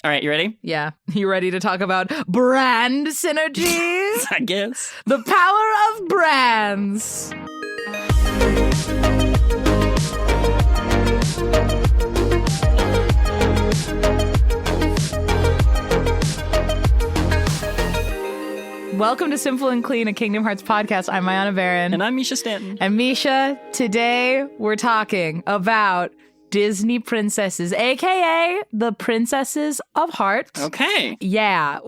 All right, you ready? Yeah. You ready to talk about brand synergies? I guess. The power of brands. Welcome to Simple and Clean, a Kingdom Hearts podcast. I'm Mayanna, Berrin. And I'm Mischa Stanton. And Mischa, today we're talking about Disney princesses, aka the princesses of heart. Okay. Yeah,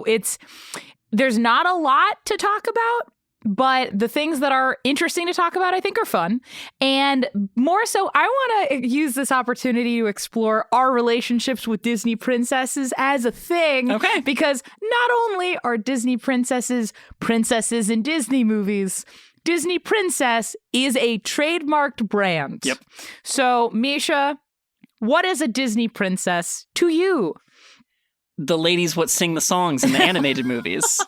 there's not a lot to talk about, but the things that are interesting to talk about, I think, are fun. And more so, I want to use this opportunity to explore our relationships with Disney princesses as a thing. Okay. Because not only are Disney princesses in Disney movies, Disney princess is a trademarked brand. Yep. So, Mischa, what is a Disney princess to you? The ladies what sing the songs in the animated movies.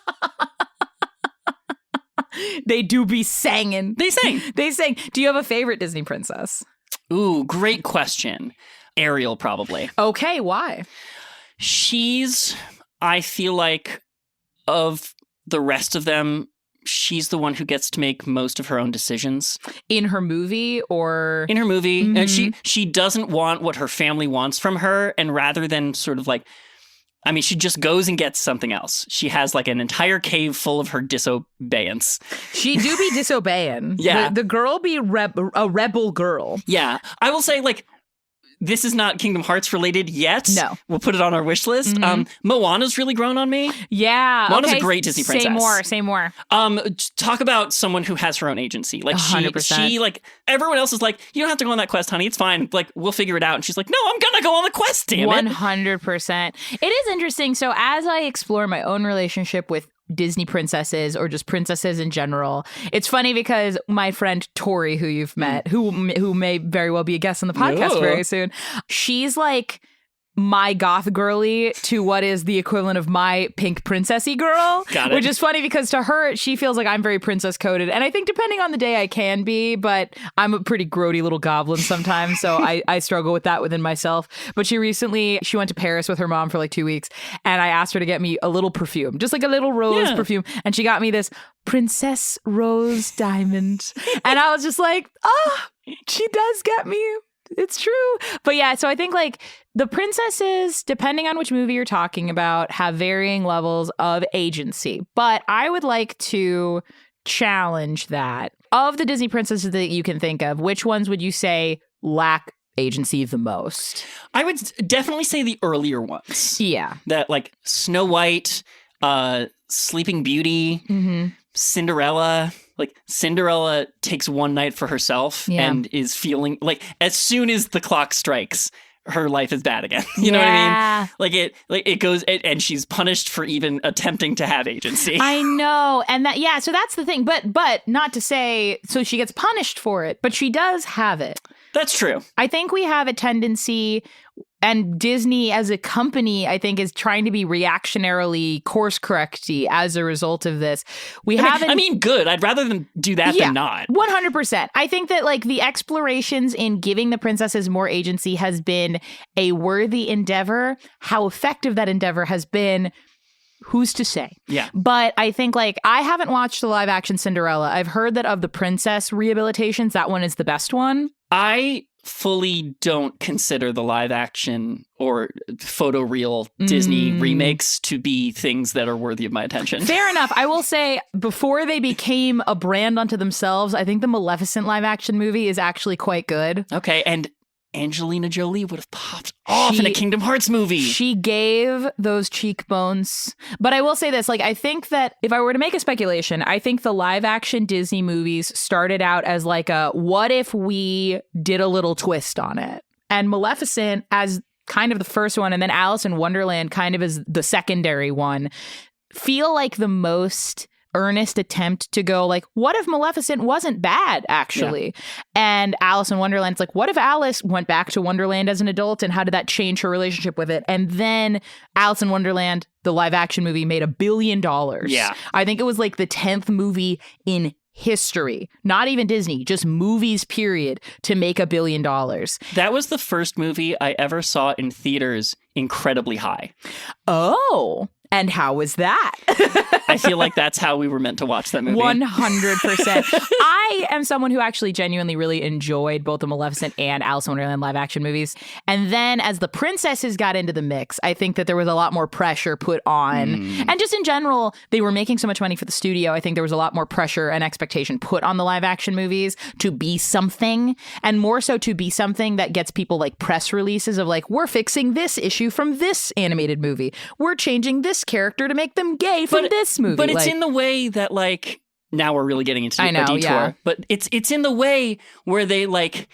They do be singing. They sing. They sing. Do you have a favorite Disney princess? Ooh, great question. Ariel, probably. Okay, why? She's, I feel like, of the rest of them, she's the one who gets to make most of her own decisions. In her movie or? In her movie. Mm-hmm. And she doesn't want what her family wants from her. And rather than sort of like, I mean, she just goes and gets something else. She has like an entire cave full of her disobeyance. She do be disobeying. Yeah. The girl be a rebel girl. Yeah. I will say, like, this is not Kingdom Hearts related yet. No. We'll put it on our wish list. Mm-hmm. Moana's really grown on me. Yeah. Moana's a great Disney princess. Say more. Talk about someone who has her own agency. Like 100%. she like everyone else is like, you don't have to go on that quest, honey. It's fine. Like, we'll figure it out. And she's like, no, I'm gonna go on the quest, damn it. 100%. It is interesting. So as I explore my own relationship with Disney princesses or just princesses in general, it's funny because my friend Tori, who you've met, who may very well be a guest on the podcast very soon, she's like my goth girly to what is the equivalent of my pink princessy girl. Got it. Which is funny because to her, she feels like I'm very princess coded. And I think depending on the day I can be, but I'm a pretty grody little goblin sometimes. So I struggle with that within myself. But she went to Paris with her mom for like 2 weeks. And I asked her to get me a little perfume, just like a little rose perfume. And she got me this Princess Rose Diamond. And I was just like, oh, she does get me. It's true. But yeah, so I think like the princesses, depending on which movie you're talking about, have varying levels of agency. But I would like to challenge that. Of the Disney princesses that you can think of, which ones would you say lack agency the most? I would definitely say the earlier ones. Yeah. That like Snow White, Sleeping Beauty, Cinderella. Like, Cinderella takes one night for herself and is feeling like as soon as the clock strikes, her life is bad again. You know what I mean? Like it goes and she's punished for even attempting to have agency. I know. And so that's the thing. But not to say so she gets punished for it, but she does have it. That's true. I think we have a tendency, and Disney as a company, I think, is trying to be reactionarily course-correcty as a result of this. I mean, good. I'd rather them do that than not. 100%. I think that like the explorations in giving the princesses more agency has been a worthy endeavor. How effective that endeavor has been, who's to say? Yeah. But I think like I haven't watched the live action Cinderella. I've heard that of the princess rehabilitations, that one is the best one. I fully don't consider the live action or photoreal Disney remakes to be things that are worthy of my attention. Fair enough. I will say before they became a brand unto themselves, I think the Maleficent live action movie is actually quite good. Okay, and Angelina Jolie would have popped off in a Kingdom Hearts movie. She gave those cheekbones. But I will say this, like, I think that if I were to make a speculation, I think the live action Disney movies started out as like a, what if we did a little twist on it? And Maleficent as kind of the first one, and then Alice in Wonderland kind of as the secondary one, feel like the most earnest attempt to go like, what if Maleficent wasn't bad, actually? Yeah. And Alice in Wonderland's like, what if Alice went back to Wonderland as an adult, and how did that change her relationship with it? And then Alice in Wonderland, the live action movie, made $1 billion. Yeah. I think it was like the 10th movie in history, not even Disney, just movies, period, to make $1 billion. That was the first movie I ever saw in theaters incredibly high. Oh, and how was that? I feel like that's how we were meant to watch that movie. 100%. I am someone who actually genuinely really enjoyed both the Maleficent and Alice in Wonderland live action movies. And then as the princesses got into the mix, I think that there was a lot more pressure put on. And just in general, they were making so much money for the studio. I think there was a lot more pressure and expectation put on the live action movies to be something, and more so to be something that gets people like press releases of like, we're fixing this issue from this animated movie. We're changing this character to make them gay from this movie. But it's in the way that, like, now we're really getting into a detour. Yeah. But it's in the way where they, like,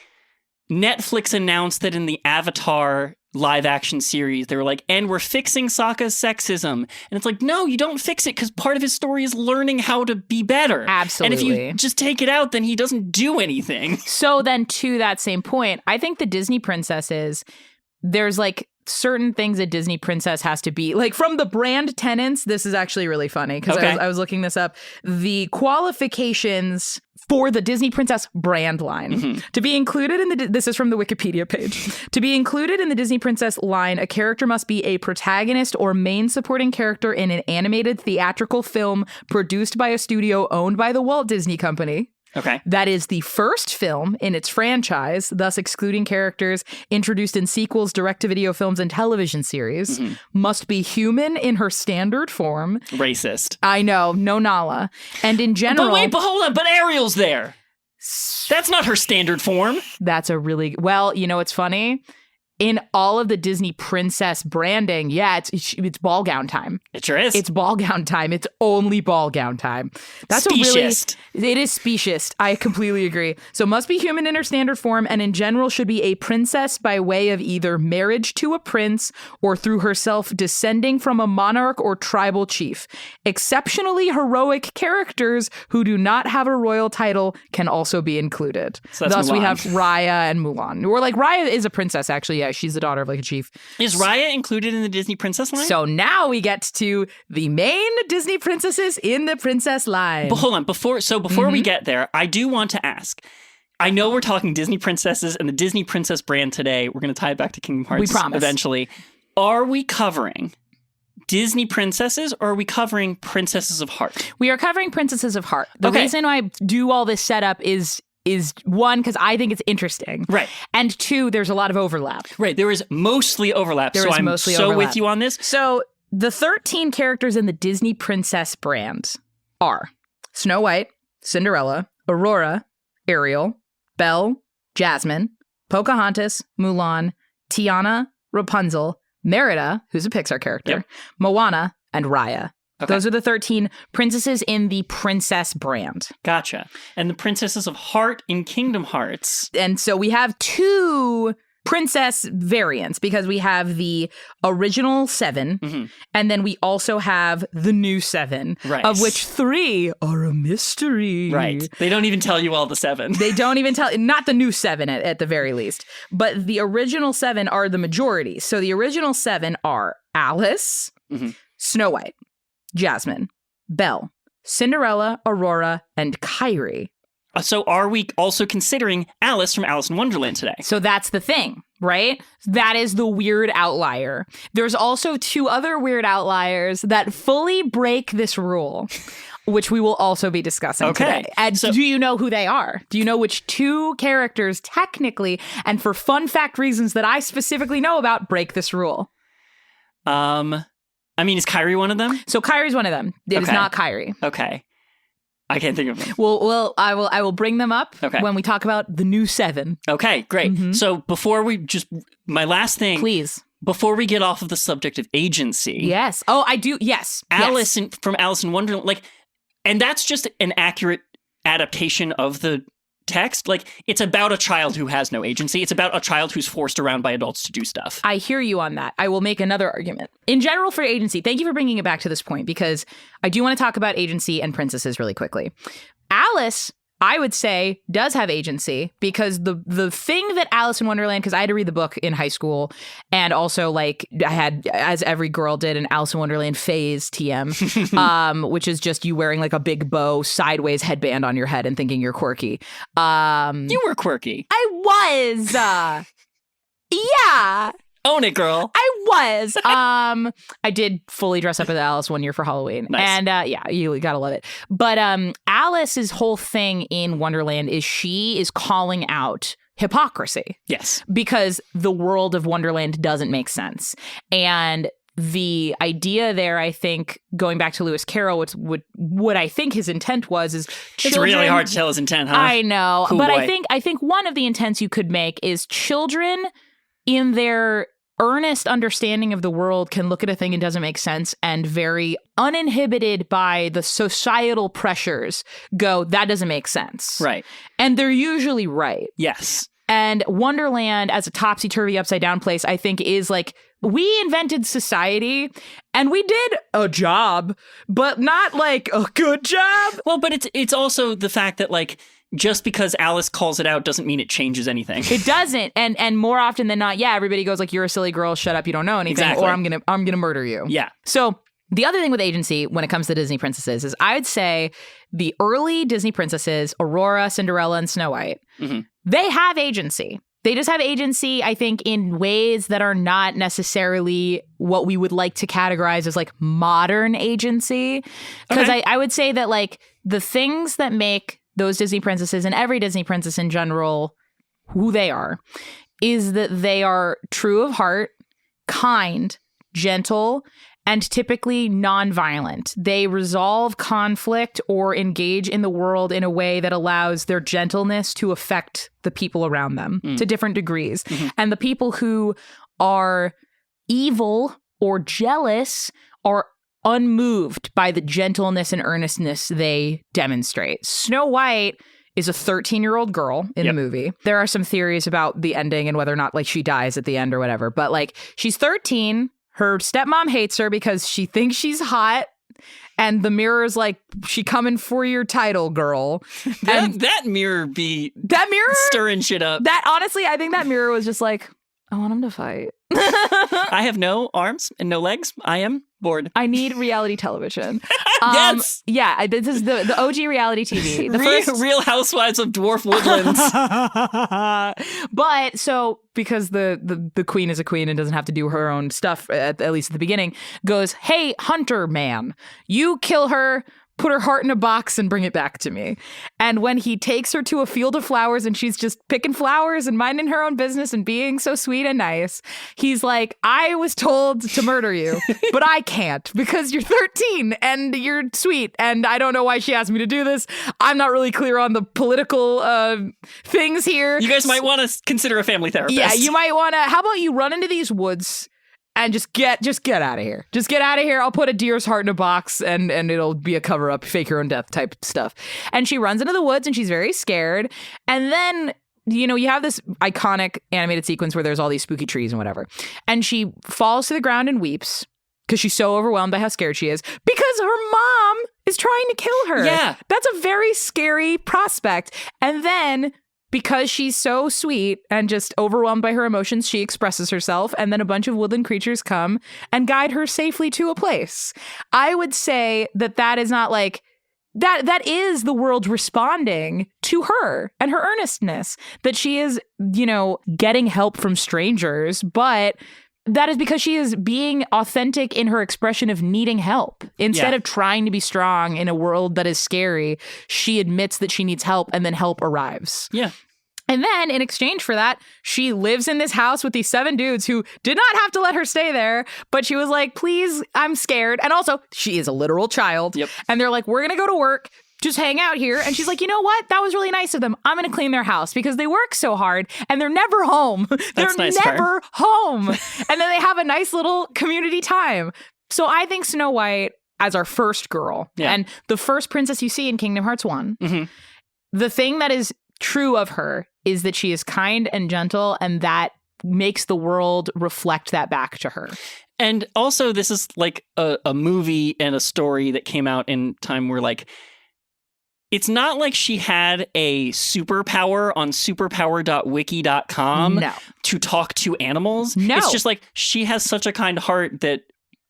Netflix announced that in the Avatar live action series, they were like, and we're fixing Sokka's sexism. And it's like, no, you don't fix it, because part of his story is learning how to be better. Absolutely. And if you just take it out, then he doesn't do anything. So then to that same point, I think the Disney princesses, there's like certain things a Disney princess has to be. Like from the brand tenants, this is actually really funny because I was looking this up. The qualifications for the Disney princess brand line to be included in the, this is from the Wikipedia page, to be included in the Disney princess line, a character must be a protagonist or main supporting character in an animated theatrical film produced by a studio owned by the Walt Disney Company. Okay. That is the first film in its franchise, thus excluding characters introduced in sequels, direct-to-video films, and television series. Must be human in her standard form. Racist. I know, no Nala. And in general... But hold on, but Ariel's there. That's not her standard form. That's a really... Well, you know what's funny? In all of the Disney princess branding, yeah, it's ball gown time. It sure is. It's ball gown time. It's only ball gown time. That's speciest. It is speciest. I completely agree. So must be human in her standard form, and in general should be a princess by way of either marriage to a prince or through herself descending from a monarch or tribal chief. Exceptionally heroic characters who do not have a royal title can also be included. So that's Thus Mulan. We have Raya and Mulan. Or like Raya is a princess, actually. Yeah, she's the daughter of like a chief. Is Raya included in the Disney princess line? So now we get to the main Disney princesses in the princess line. But hold on, before we get there, I do want to ask. I know we're talking Disney princesses and the Disney princess brand today. We're going to tie it back to Kingdom Hearts we promise. Eventually. Are we covering Disney princesses, or are we covering princesses of heart? We are covering princesses of heart. The reason I do all this setup is one, because I think it's interesting. Right. And two, there's a lot of overlap. Right. There is mostly overlap. I'm with you on this. So the 13 characters in the Disney princess brand are Snow White, Cinderella, Aurora, Ariel, Belle, Jasmine, Pocahontas, Mulan, Tiana, Rapunzel, Merida, who's a Pixar character, Moana, and Raya. Okay. Those are the 13 princesses in the princess brand. Gotcha. And the princesses of heart in Kingdom Hearts. And so we have two princess variants, because we have the original 7, and then we also have the new 7, of which 3 are a mystery. Right. They don't even tell you all the 7. They don't even tell, not the new 7 at the very least. But the original 7 are the majority. So the original 7 are Alice, Snow White, Jasmine, Belle, Cinderella, Aurora, and Kyrie. So are we also considering Alice from Alice in Wonderland today? So that's the thing, right? That is the weird outlier. There's also 2 other weird outliers that fully break this rule, which we will also be discussing today. And do you know who they are? Do you know which 2 characters technically, and for fun fact reasons that I specifically know about, break this rule? I mean, is Kyrie one of them? So Kyrie's one of them. It is not Kyrie. Okay. I can't think of them. Well, I will bring them up when we talk about the new 7. Okay, great. So before we my last thing. Please. Before we get off of the subject of agency. Yes. Oh, I do. Yes. Alice from Alice in Wonderland, and that's just an accurate adaptation of the text, like, it's about a child who has no agency. It's about a child who's forced around by adults to do stuff. I hear you on that. I will make another argument. In general, for agency, thank you for bringing it back to this point, because I do want to talk about agency and princesses really quickly. Alice, I would say, does have agency, because the thing that Alice in Wonderland, because I had to read the book in high school, and also, like, I had, as every girl did, an Alice in Wonderland phase, TM, which is just you wearing, like, a big bow sideways headband on your head and thinking you're quirky. You were quirky. I was. Yeah. Own it, girl. I was. I did fully dress up as Alice one year for Halloween. Nice. And yeah, you gotta love it. But Alice's whole thing in Wonderland is she is calling out hypocrisy. Yes. Because the world of Wonderland doesn't make sense. And the idea there, I think, going back to Lewis Carroll, what I think his intent was is children, it's really hard to tell his intent, huh? I know. Cool but boy. I think one of the intents you could make is children in their earnest understanding of the world can look at a thing and doesn't make sense, and very uninhibited by the societal pressures go, that doesn't make sense. Right. And they're usually right. Yes. And Wonderland, as a topsy-turvy, upside-down place, I think is like, we invented society and we did a job, but not like a good job. Well, but it's also the fact that, like, just because Alice calls it out doesn't mean it changes anything. It doesn't. And more often than not, yeah, everybody goes like, you're a silly girl, shut up, you don't know anything, Exactly. or I'm gonna murder you. Yeah. So the other thing with agency when it comes to Disney princesses is I would say the early Disney princesses, Aurora, Cinderella, and Snow White, they have agency. They just have agency, I think, in ways that are not necessarily what we would like to categorize as, like, modern agency. Because I would say that, like, the things that make those Disney princesses and every Disney princess in general who they are is that they are true of heart, kind, gentle, and typically nonviolent. They resolve conflict or engage in the world in a way that allows their gentleness to affect the people around them to different degrees. And the people who are evil or jealous are unmoved by the gentleness and earnestness they demonstrate. Snow White is a 13-year-old girl in the movie. There are some theories about the ending and whether or not, like, she dies at the end or whatever. But, like, she's 13. Her stepmom hates her because she thinks she's hot. And the mirror's like, she coming for your title, girl. And That mirror be that mirror stirring shit up. That, honestly, I think that mirror was just like, I want him to fight. I have no arms and no legs. I am bored. I need reality television. Yes. Yeah, this is the OG reality TV. The Real Housewives of Dwarf Woodlands. But so, because the queen is a queen and doesn't have to do her own stuff, at least at the beginning, goes, hey, hunter man, you kill her, put her heart in a box and bring it back to me. And when he takes her to a field of flowers and she's just picking flowers and minding her own business and being so sweet and nice, he's like, I was told to murder you, but I can't because you're 13 and you're sweet. And I don't know why she asked me to do this. I'm not really clear on the political things here. You guys might want to consider a family therapist. Yeah, you might want to. How about you run into these woods and just get out of here. Just get out of here. I'll put a deer's heart in a box and it'll be a cover up, fake your own death type stuff. And she runs into the woods and she's very scared. And then, you know, you have this iconic animated sequence where there's all these spooky trees and whatever. And she falls to the ground and weeps because she's so overwhelmed by how scared she is because her mom is trying to kill her. Yeah. That's a very scary prospect. And then, because she's so sweet and just overwhelmed by her emotions, she expresses herself, and then a bunch of woodland creatures come and guide her safely to a place. I would say that is not like, that is the world responding to her and her earnestness, that she is, you know, getting help from strangers, but that is because she is being authentic in her expression of needing help. Instead of trying to be strong in a world that is scary, she admits that she needs help, and then help arrives. Yeah. And then, in exchange for that, she lives in this house with these 7 dudes who did not have to let her stay there, but she was like, please, I'm scared. And also, she is a literal child. Yep. And they're like, we're going to go to work. Just hang out here. And she's like, you know what? That was really nice of them. I'm going to clean their house because they work so hard and they're never home. They're nice never home. And then they have a nice little community time. So I think Snow White as our first girl and the first princess you see in Kingdom Hearts 1, the thing that is true of her is that she is kind and gentle, and that makes the world reflect that back to her. And also, this is like a movie and a story that came out in time where, like, it's not like she had a superpower on superpower.wiki.com to talk to animals. No. It's just like she has such a kind heart that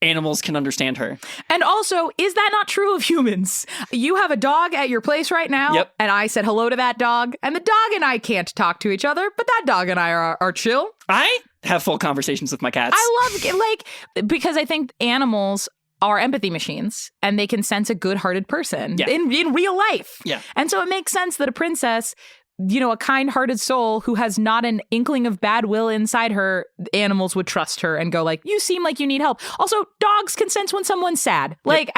animals can understand her. And also, is that not true of humans? You have a dog at your place right now, and I said hello to that dog, and the dog and I can't talk to each other, but that dog and I are chill. I have full conversations with my cats. I love, like, because I think animals are empathy machines, and they can sense a good-hearted person in real life. Yeah. And so it makes sense that a princess, you know, a kind-hearted soul who has not an inkling of bad will inside her, animals would trust her and go like, you seem like you need help. Also, dogs can sense when someone's sad. Like,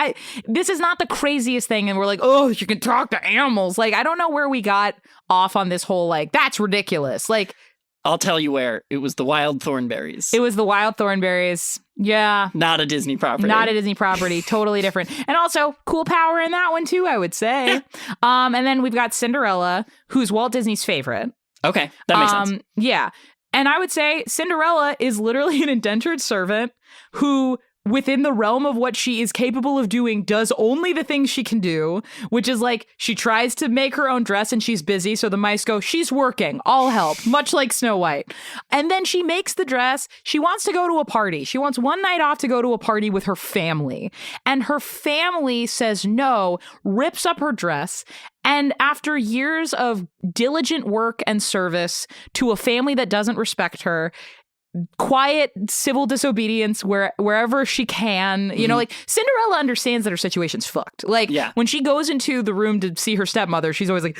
this is not the craziest thing, and we're like, oh, you can talk to animals. Like, I don't know where we got off on this whole, like, that's ridiculous. Like, I'll tell you where. It was the Wild Thornberries. It was the Wild Thornberries. Yeah. Not a Disney property. Not a Disney property. Totally different. And also, cool power in that one, too, I would say. Yeah. And then we've got Cinderella, who's Walt Disney's favorite. Okay. That makes sense. Yeah. And I would say Cinderella is literally an indentured servant who, within the realm of what she is capable of doing, does only the things she can do, which is like she tries to make her own dress and she's busy. So the mice go, she's working. I'll help. Much like Snow White. And then she makes the dress. She wants to go to a party. She wants one night off to go to a party with her family. And her family says no, rips up her dress. And after years of diligent work and service to a family that doesn't respect her, quiet civil disobedience wherever she can, you know, like Cinderella understands that her situation's fucked. Like when she goes into the room to see her stepmother, she's always like,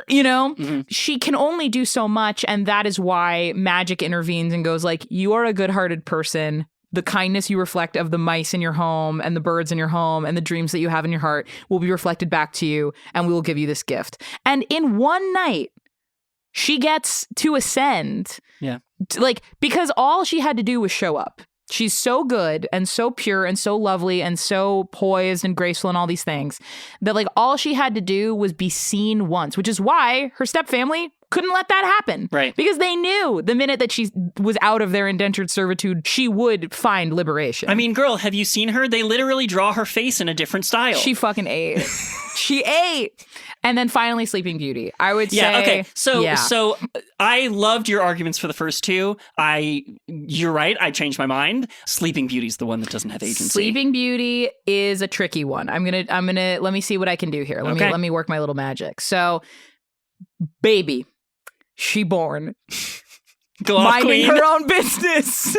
you know, she can only do so much. And that is why magic intervenes and goes like, you are a good-hearted person. The kindness you reflect of the mice in your home and the birds in your home and the dreams that you have in your heart will be reflected back to you, and we will give you this gift. And in one night, she gets to ascend. Yeah. Like, because all she had to do was show up. She's so good and so pure and so lovely and so poised and graceful and all these things that, like, all she had to do was be seen once, which is why her stepfamily couldn't let that happen. Right. Because they knew the minute that she was out of their indentured servitude, she would find liberation. I mean, girl, have you seen her? They literally draw her face in a different style. She fucking ate. She ate. And then finally, Sleeping Beauty. I would say. Yeah, okay. So I loved your arguments for the first two. You're right. I changed my mind. Sleeping Beauty's the one that doesn't have agency. Sleeping Beauty is a tricky one. I'm gonna let me see what I can do here. Let me work my little magic. So, baby, she born. Go off, minding queen. her own business.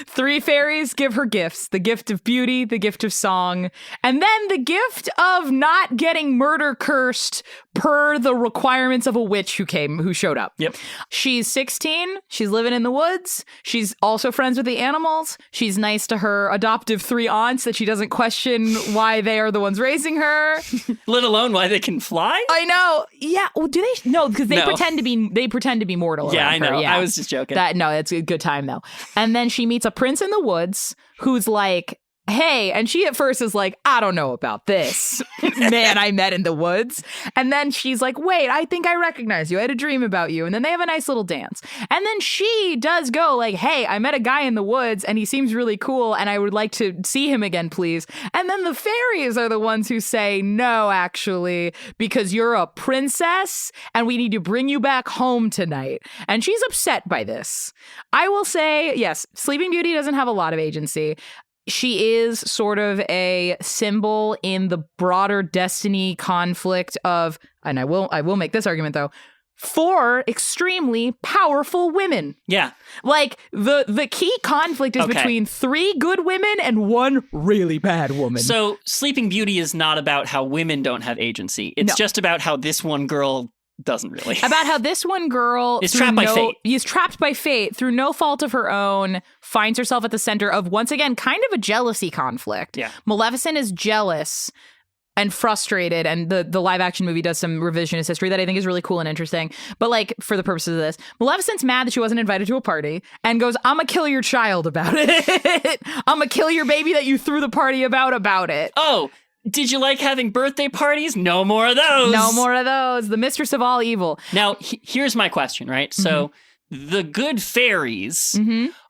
3 fairies give her gifts: the gift of beauty, the gift of song, and then the gift of not getting murder cursed per the requirements of a witch who showed up. Yep. She's 16. She's living in the woods. She's also friends with the animals. She's nice to her adoptive 3 aunts that she doesn't question why they are the ones raising her. Let alone why they can fly. I know. Yeah. Well, do they? No, because they pretend to be mortal. Yeah, I know. Her. Yeah. I was just joking. It's a good time though. And then she meets a prince in the woods who's like, hey, and she at first is like, I don't know about this man I met in the woods. And then she's like, wait, I think I recognize you. I had a dream about you. And then they have a nice little dance. And then she does go like, hey, I met a guy in the woods and he seems really cool and I would like to see him again, please. And then the fairies are the ones who say, no, actually, because you're a princess and we need to bring you back home tonight. And she's upset by this. I will say, yes, Sleeping Beauty doesn't have a lot of agency. She is sort of a symbol in the broader destiny conflict of, and I will make this argument though, 4 extremely powerful women. Yeah. Like the key conflict is between 3 good women and 1 really bad woman. So Sleeping Beauty is not about how women don't have agency. It's just about how this one girl doesn't really. About how this one girl is trapped by fate through no fault of her own, finds herself at the center of, once again, kind of a jealousy conflict. Yeah. Maleficent is jealous and frustrated, and the live action movie does some revisionist history that I think is really cool and interesting. But like, for the purposes of this, Maleficent's mad that she wasn't invited to a party and goes, I'm gonna kill your child about it. I'm gonna kill your baby that you threw the party about it. Oh, Did you like having birthday parties? No more of those. No more of those. The mistress of all evil. Now, here's my question, right? So the good fairies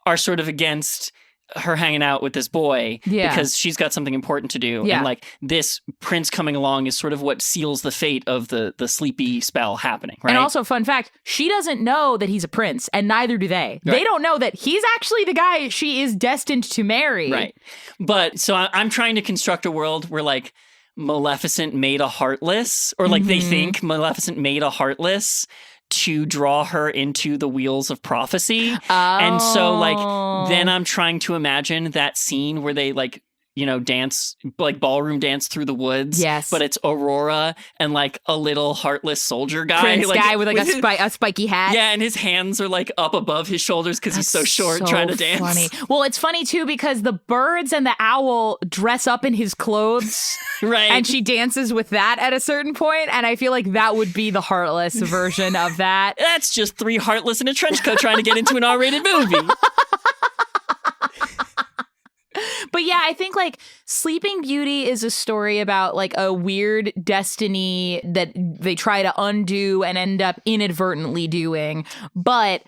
are sort of against her hanging out with this boy because she's got something important to do. And like this prince coming along is sort of what seals the fate of the sleepy spell happening, right? And also, fun fact, she doesn't know that he's a prince, and neither do they. Right. They don't know that he's actually the guy she is destined to marry. Right. But so I'm trying to construct a world where like Maleficent made a Heartless, or like they think Maleficent made a Heartless to draw her into the wheels of prophecy. And so like then I'm trying to imagine that scene where they like, you know, dance, like ballroom dance through the woods. Yes. But it's Aurora and like a little heartless soldier guy. Prince like, guy with like a spiky hat. Yeah, and his hands are like up above his shoulders because he's so short trying to dance. Funny. Well, it's funny too because the birds and the owl dress up in his clothes. Right. And she dances with that at a certain point, and I feel like that would be the heartless version of that. That's just three heartless in a trench coat trying to get into an R-rated movie. But yeah, I think like Sleeping Beauty is a story about like a weird destiny that they try to undo and end up inadvertently doing. But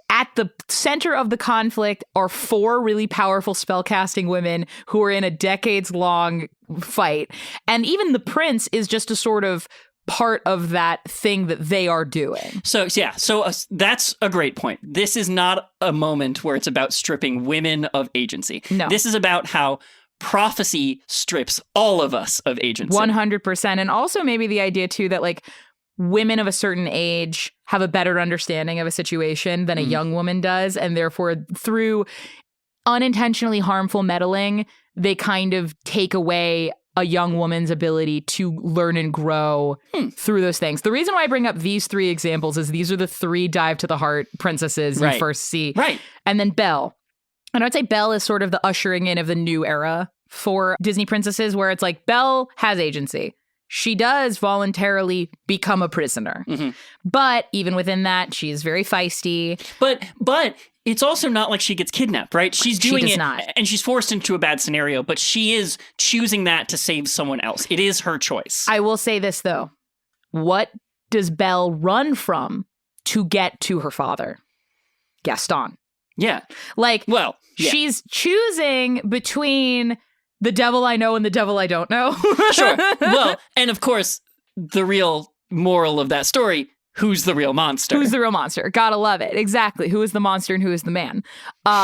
at the center of the conflict are four really powerful spellcasting women who are in a decades-long fight. And even the prince is just a sort of part of that thing that they are doing. So that's a great point. This is not a moment where it's about stripping women of agency. No. This is about how prophecy strips all of us of agency. 100%. And also maybe the idea too that like women of a certain age have a better understanding of a situation than a young woman does. And therefore through unintentionally harmful meddling, they kind of take away a young woman's ability to learn and grow through those things. The reason why I bring up these three examples is these are the three dive to the heart princesses you first see. Right. And then Belle. And I'd say Belle is sort of the ushering in of the new era for Disney princesses where it's like Belle has agency. She does voluntarily become a prisoner. But even within that, she's very feisty. But it's also not like she gets kidnapped, right? She's doing it not. And she's forced into a bad scenario, but she is choosing that to save someone else. It is her choice. I will say this, though. What does Belle run from to get to her father? Gaston. Yeah. Like, well, yeah. She's choosing between the devil I know and the devil I don't know. Sure. Well, and of course, the real moral of that story, who's the real monster? Who's the real monster? Gotta love it. Exactly. Who is the monster and who is the man?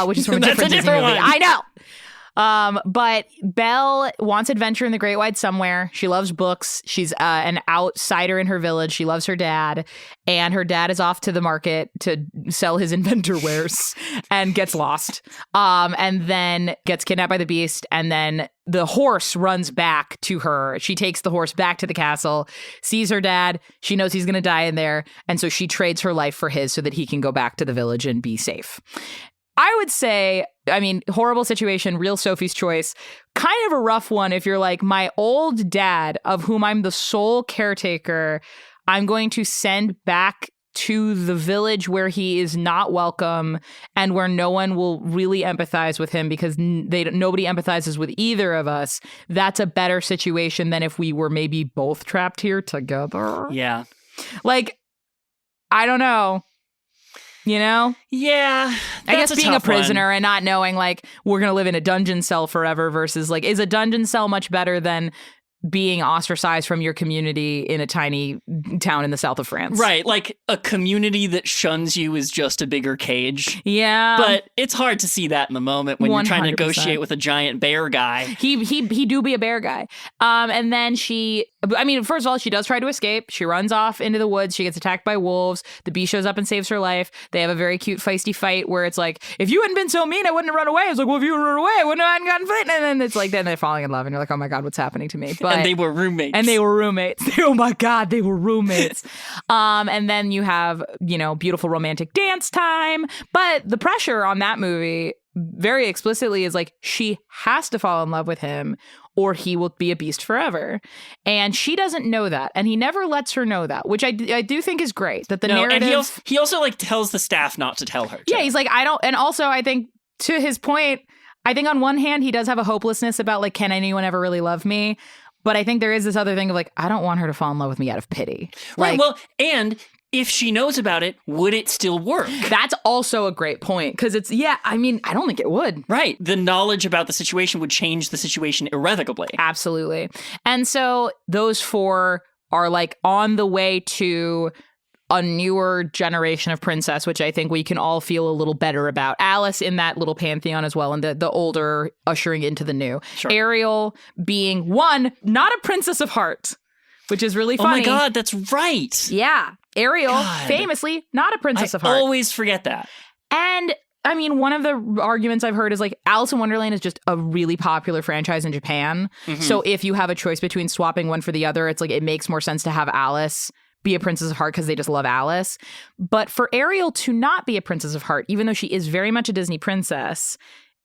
Which is from a That's different a Disney different movie. one. I know. But Belle wants adventure in the Great Wide Somewhere. She loves books. She's an outsider in her village. She loves her dad. And her dad is off to the market to sell his inventor wares and gets lost. And then gets kidnapped by the beast. And then the horse runs back to her. She takes the horse back to the castle, sees her dad. She knows he's going to die in there. And so she trades her life for his so that he can go back to the village and be safe. I would say, I mean, horrible situation, real Sophie's choice, kind of a rough one if you're like, my old dad, of whom I'm the sole caretaker, I'm going to send back to the village where he is not welcome and where no one will really empathize with him because nobody empathizes with either of us. That's a better situation than if we were maybe both trapped here together. Yeah. Like, I don't know. You know? Yeah. I guess being a prisoner one. and not knowing, like, we're going to live in a dungeon cell forever versus, like, is a dungeon cell much better than being ostracized from your community in a tiny town in the south of France? Right. Like, a community that shuns you is just a bigger cage. Yeah. But it's hard to see that in the moment when 100%. you're trying to negotiate with a giant bear guy. He do be a bear guy. And then first of all, she does try to escape. She runs off into the woods. She gets attacked by wolves. The bee shows up and saves her life. They have a very cute, feisty fight where it's like, if you hadn't been so mean, I wouldn't have run away. It's like, well, if you had run away, I wouldn't have gotten fit. And then it's like, then they're falling in love and you're like, oh my God, what's happening to me? But, and they were roommates. Oh my God, they were roommates. And then you have, beautiful romantic dance time. But the pressure on that movie very explicitly is like, she has to fall in love with him or he will be a beast forever. And she doesn't know that. And he never lets her know that, which I do think is great. That the narrative... And he also like tells the staff not to tell her. Yeah, he's like, I don't... And also, I think, to his point, I think on one hand, he does have a hopelessness about, like, can anyone ever really love me? But I think there is this other thing of like, I don't want her to fall in love with me out of pity. Right. Well, and if she knows about it, would it still work? That's also a great point because it's, I mean, I don't think it would. Right. The knowledge about the situation would change the situation irrevocably. Absolutely. And so those 4 are like on the way to a newer generation of princess, which I think we can all feel a little better about. Alice in that little pantheon as well, and the older ushering into the new. Sure. Ariel being one, not a princess of heart, which is really funny. Oh my God, that's right. Yeah. Ariel, famously, not a princess of heart. I always forget that. And I mean, one of the arguments I've heard is like Alice in Wonderland is just a really popular franchise in Japan. Mm-hmm. So if you have a choice between swapping one for the other, it's like it makes more sense to have Alice be a princess of heart because they just love Alice. But for Ariel to not be a princess of heart, even though she is very much a Disney princess,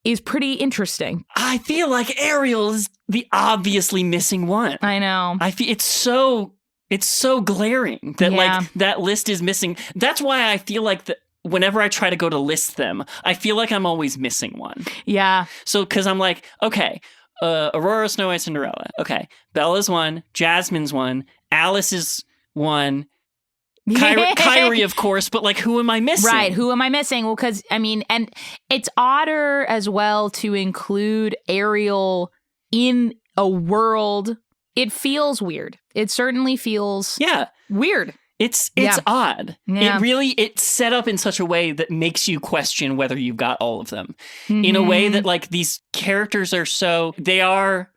is pretty interesting. I feel like Ariel is the obviously missing one. I know. I feel it's so glaring that like that list is missing. That's why I feel like whenever I try to go to list them, I feel like I'm always missing one. Yeah. So because I'm like, okay, Aurora, Snow White, Cinderella. Okay, Bella's one, Jasmine's one, Alice is one. Kyrie, of course, but like, who am I missing? Right, who am I missing? Well, because, I mean, and it's odder as well to include Ariel in a world. It feels weird. It certainly feels weird. It's odd. Yeah. It's set up in such a way that makes you question whether you've got all of them. Mm-hmm. In a way that like these characters they are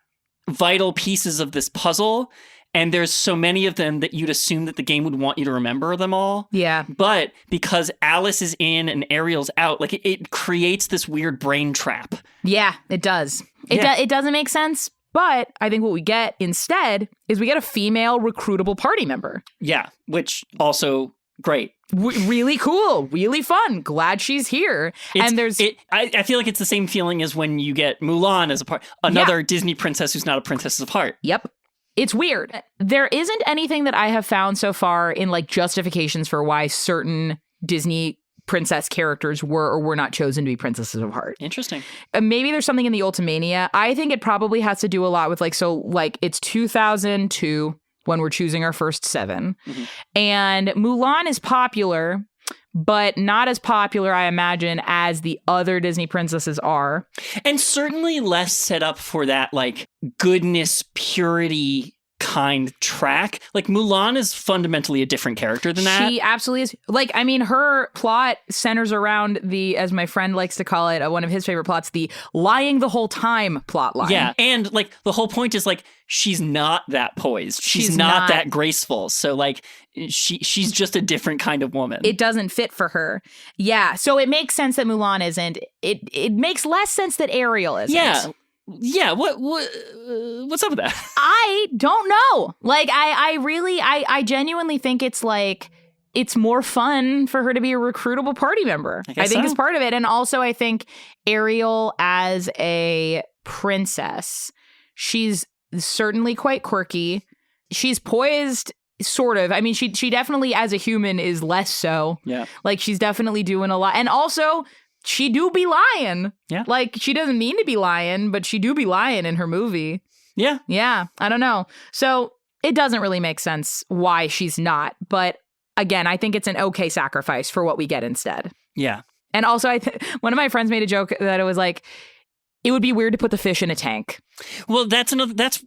vital pieces of this puzzle. And there's so many of them that you'd assume that the game would want you to remember them all. Yeah. But because Alice is in and Ariel's out, like it creates this weird brain trap. Yeah, it does. It doesn't make sense. But I think what we get instead is we get a female recruitable party member. Yeah, which also great. Really cool. Really fun. Glad she's here. I feel like it's the same feeling as when you get Mulan as another Disney princess who's not a princess of heart. Yep. It's weird. There isn't anything that I have found so far in like justifications for why certain Disney princess characters were or were not chosen to be princesses of heart. Interesting. Maybe there's something in the Ultimania. I think it probably has to do a lot with it's 2002 when we're choosing our first 7. Mm-hmm. And Mulan is popular, but not as popular, I imagine, as the other Disney princesses are. And certainly less set up for that, like, goodness, purity kind track. Like, Mulan is fundamentally a different character than that. She absolutely is. Like, I mean, her plot centers around the, as my friend likes to call it, one of his favorite plots, the lying the whole time plot line. Yeah, and, like, the whole point is, like, she's not that poised. She's not that graceful. So, like, she's just a different kind of woman. It doesn't fit for her. Yeah, so it makes sense that Mulan isn't. It makes less sense that Ariel isn't. Yeah, what's up with that? I don't know. Like, I genuinely think it's like, it's more fun for her to be a recruitable party member. I think it's part of it. And also I think Ariel as a princess, she's certainly quite quirky. She's poised, sort of. I mean, she definitely as a human is less so. Yeah. Like, she's definitely doing a lot. And also, she do be lying. Yeah. Like, she doesn't mean to be lying, but she do be lying in her movie. Yeah. Yeah. I don't know. So it doesn't really make sense why she's not. But again, I think it's an okay sacrifice for what we get instead. Yeah. And also, one of my friends made a joke that it was like, it would be weird to put the fish in a tank. Well, that's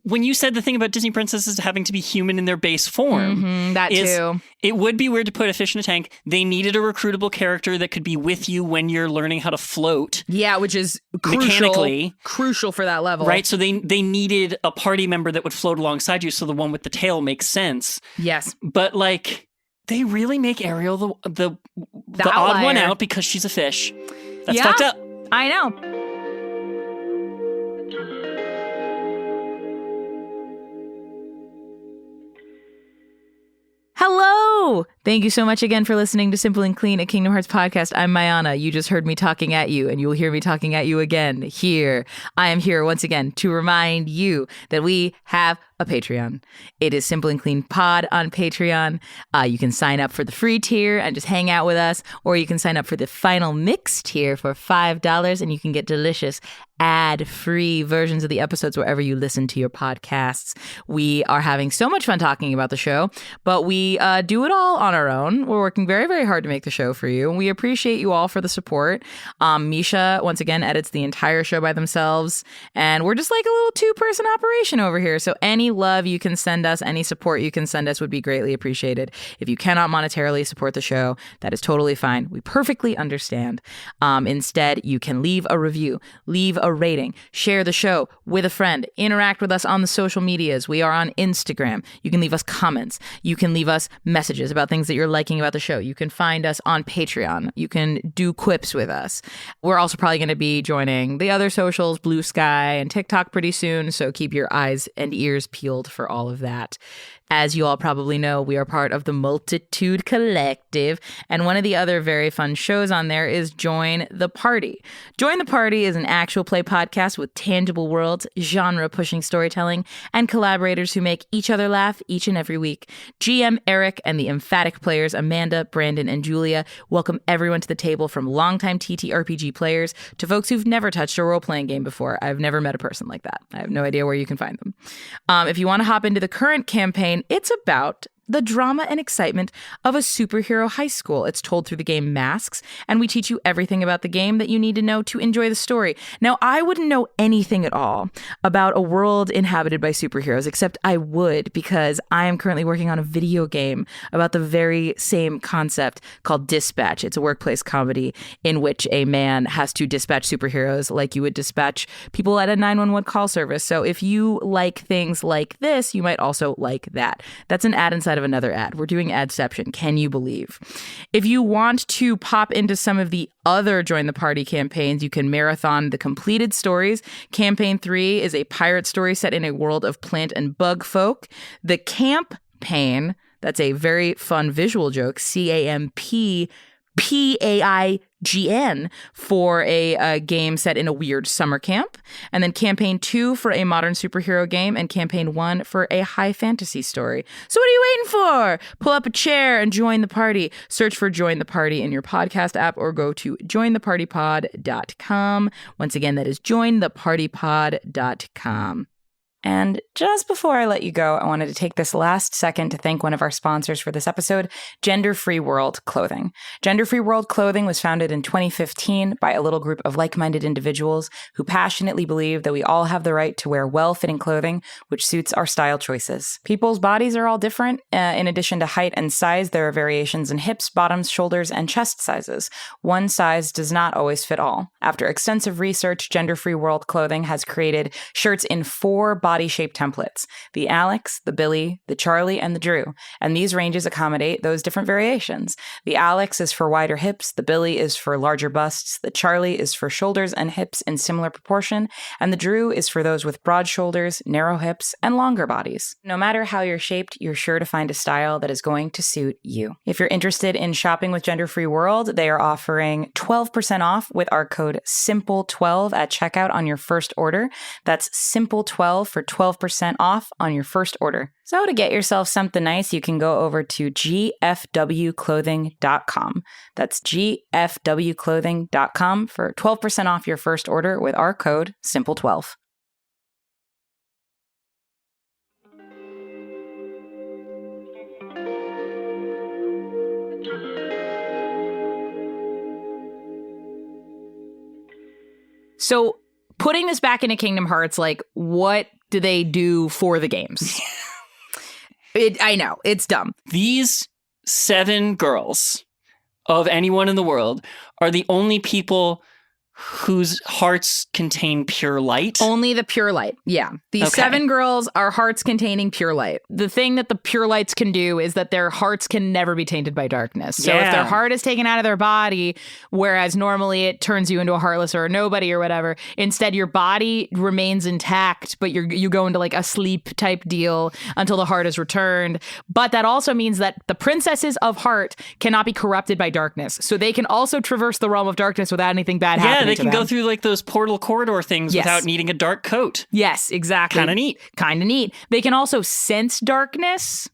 when you said the thing about Disney princesses having to be human in their base form. Mm-hmm, that too. It would be weird to put a fish in a tank. They needed a recruitable character that could be with you when you're learning how to float. Yeah, which is crucial for that level. Right, so they needed a party member that would float alongside you, so the one with the tail makes sense. Yes. But, like, they really make Ariel the odd one out because she's a fish. That's fucked up. I know. Hello! Thank you so much again for listening to Simple and Clean, a Kingdom Hearts podcast. I'm Mayanna. You just heard me talking at you, and you'll hear me talking at you again here. I am here once again to remind you that we have a Patreon. It is Simple and Clean Pod on Patreon. You can sign up for the free tier and just hang out with us, or you can sign up for the final mix tier for $5 and you can get delicious ad-free versions of the episodes wherever you listen to your podcasts. We are having so much fun talking about the show, but we do it all on our own. We're working very, very hard to make the show for you, and we appreciate you all for the support. Mischa, once again, edits the entire show by themselves, and we're just like a little two-person operation over here, so any love you can send us, any support you can send us would be greatly appreciated. If you cannot monetarily support the show, that is totally fine. We perfectly understand. Instead, you can leave a review, leave a rating, share the show with a friend, interact with us on the social medias. We are on Instagram. You can leave us comments. You can leave us messages about things that you're liking about the show. You can find us on Patreon. You can do quips with us. We're also probably going to be joining the other socials, Blue Sky and TikTok pretty soon, so keep your eyes and ears peeled for all of that. As you all probably know, we are part of the Multitude Collective, and one of the other very fun shows on there is Join the Party. Join the Party is an actual play podcast with tangible worlds, genre-pushing storytelling, and collaborators who make each other laugh each and every week. GM Eric and the emphatic players Amanda, Brandon, and Julia welcome everyone to the table, from longtime TTRPG players to folks who've never touched a role-playing game before. I've never met a person like that. I have no idea where you can find them. If you want to hop into the current campaign, it's about the drama and excitement of a superhero high school. It's told through the game Masks, and we teach you everything about the game that you need to know to enjoy the story. Now, I wouldn't know anything at all about a world inhabited by superheroes, except I would, because I am currently working on a video game about the very same concept called Dispatch. It's a workplace comedy in which a man has to dispatch superheroes like you would dispatch people at a 911 call service. So if you like things like this, you might also like that. That's an ad inside of another ad. We're doing Adception. Can you believe? If you want to pop into some of the other Join the Party campaigns, you can marathon the completed stories. Campaign 3 is a pirate story set in a world of plant and bug folk. The Camp-paign, that's a very fun visual joke, CAMPPAIGN, for a game set in a weird summer camp. And then Campaign 2 for a modern superhero game, and Campaign 1 for a high fantasy story. So what are you waiting for? Pull up a chair and join the party. Search for Join the Party in your podcast app, or go to jointhepartypod.com. Once again, that is jointhepartypod.com. And just before I let you go, I wanted to take this last second to thank one of our sponsors for this episode, Gender Free World Clothing. Gender Free World Clothing was founded in 2015 by a little group of like-minded individuals who passionately believe that we all have the right to wear well-fitting clothing which suits our style choices. People's bodies are all different. In addition to height and size, there are variations in hips, bottoms, shoulders, and chest sizes. One size does not always fit all. After extensive research, Gender Free World Clothing has created shirts in 4 body-shaped templates: the Alex, the Billy, the Charlie, and the Drew. And these ranges accommodate those different variations. The Alex is for wider hips, the Billy is for larger busts, the Charlie is for shoulders and hips in similar proportion, and the Drew is for those with broad shoulders, narrow hips, and longer bodies. No matter how you're shaped, you're sure to find a style that is going to suit you. If you're interested in shopping with Gender Free World, they are offering 12% off with our code SIMPLE12 at checkout on your first order. That's SIMPLE12 for 12% off on your first order. So to get yourself something nice, you can go over to gfwclothing.com. That's gfwclothing.com for 12% off your first order with our code SIMPLE12. So putting this back into Kingdom Hearts, like, what do they do for the games? I know, it's dumb. These 7 girls of anyone in the world are the only people whose hearts contain pure light. Only the pure light. Yeah. These 7 girls are hearts containing pure light. The thing that the pure lights can do is that their hearts can never be tainted by darkness. So if their heart is taken out of their body, whereas normally it turns you into a heartless or a nobody or whatever, instead your body remains intact, but you go into like a sleep type deal until the heart is returned. But that also means that the princesses of heart cannot be corrupted by darkness. So they can also traverse the realm of darkness without anything bad happening. they to can go them. through like those portal corridor things Yes. without needing a dark coat. Yes, exactly. Kind of neat. Kind of neat. They can also sense darkness.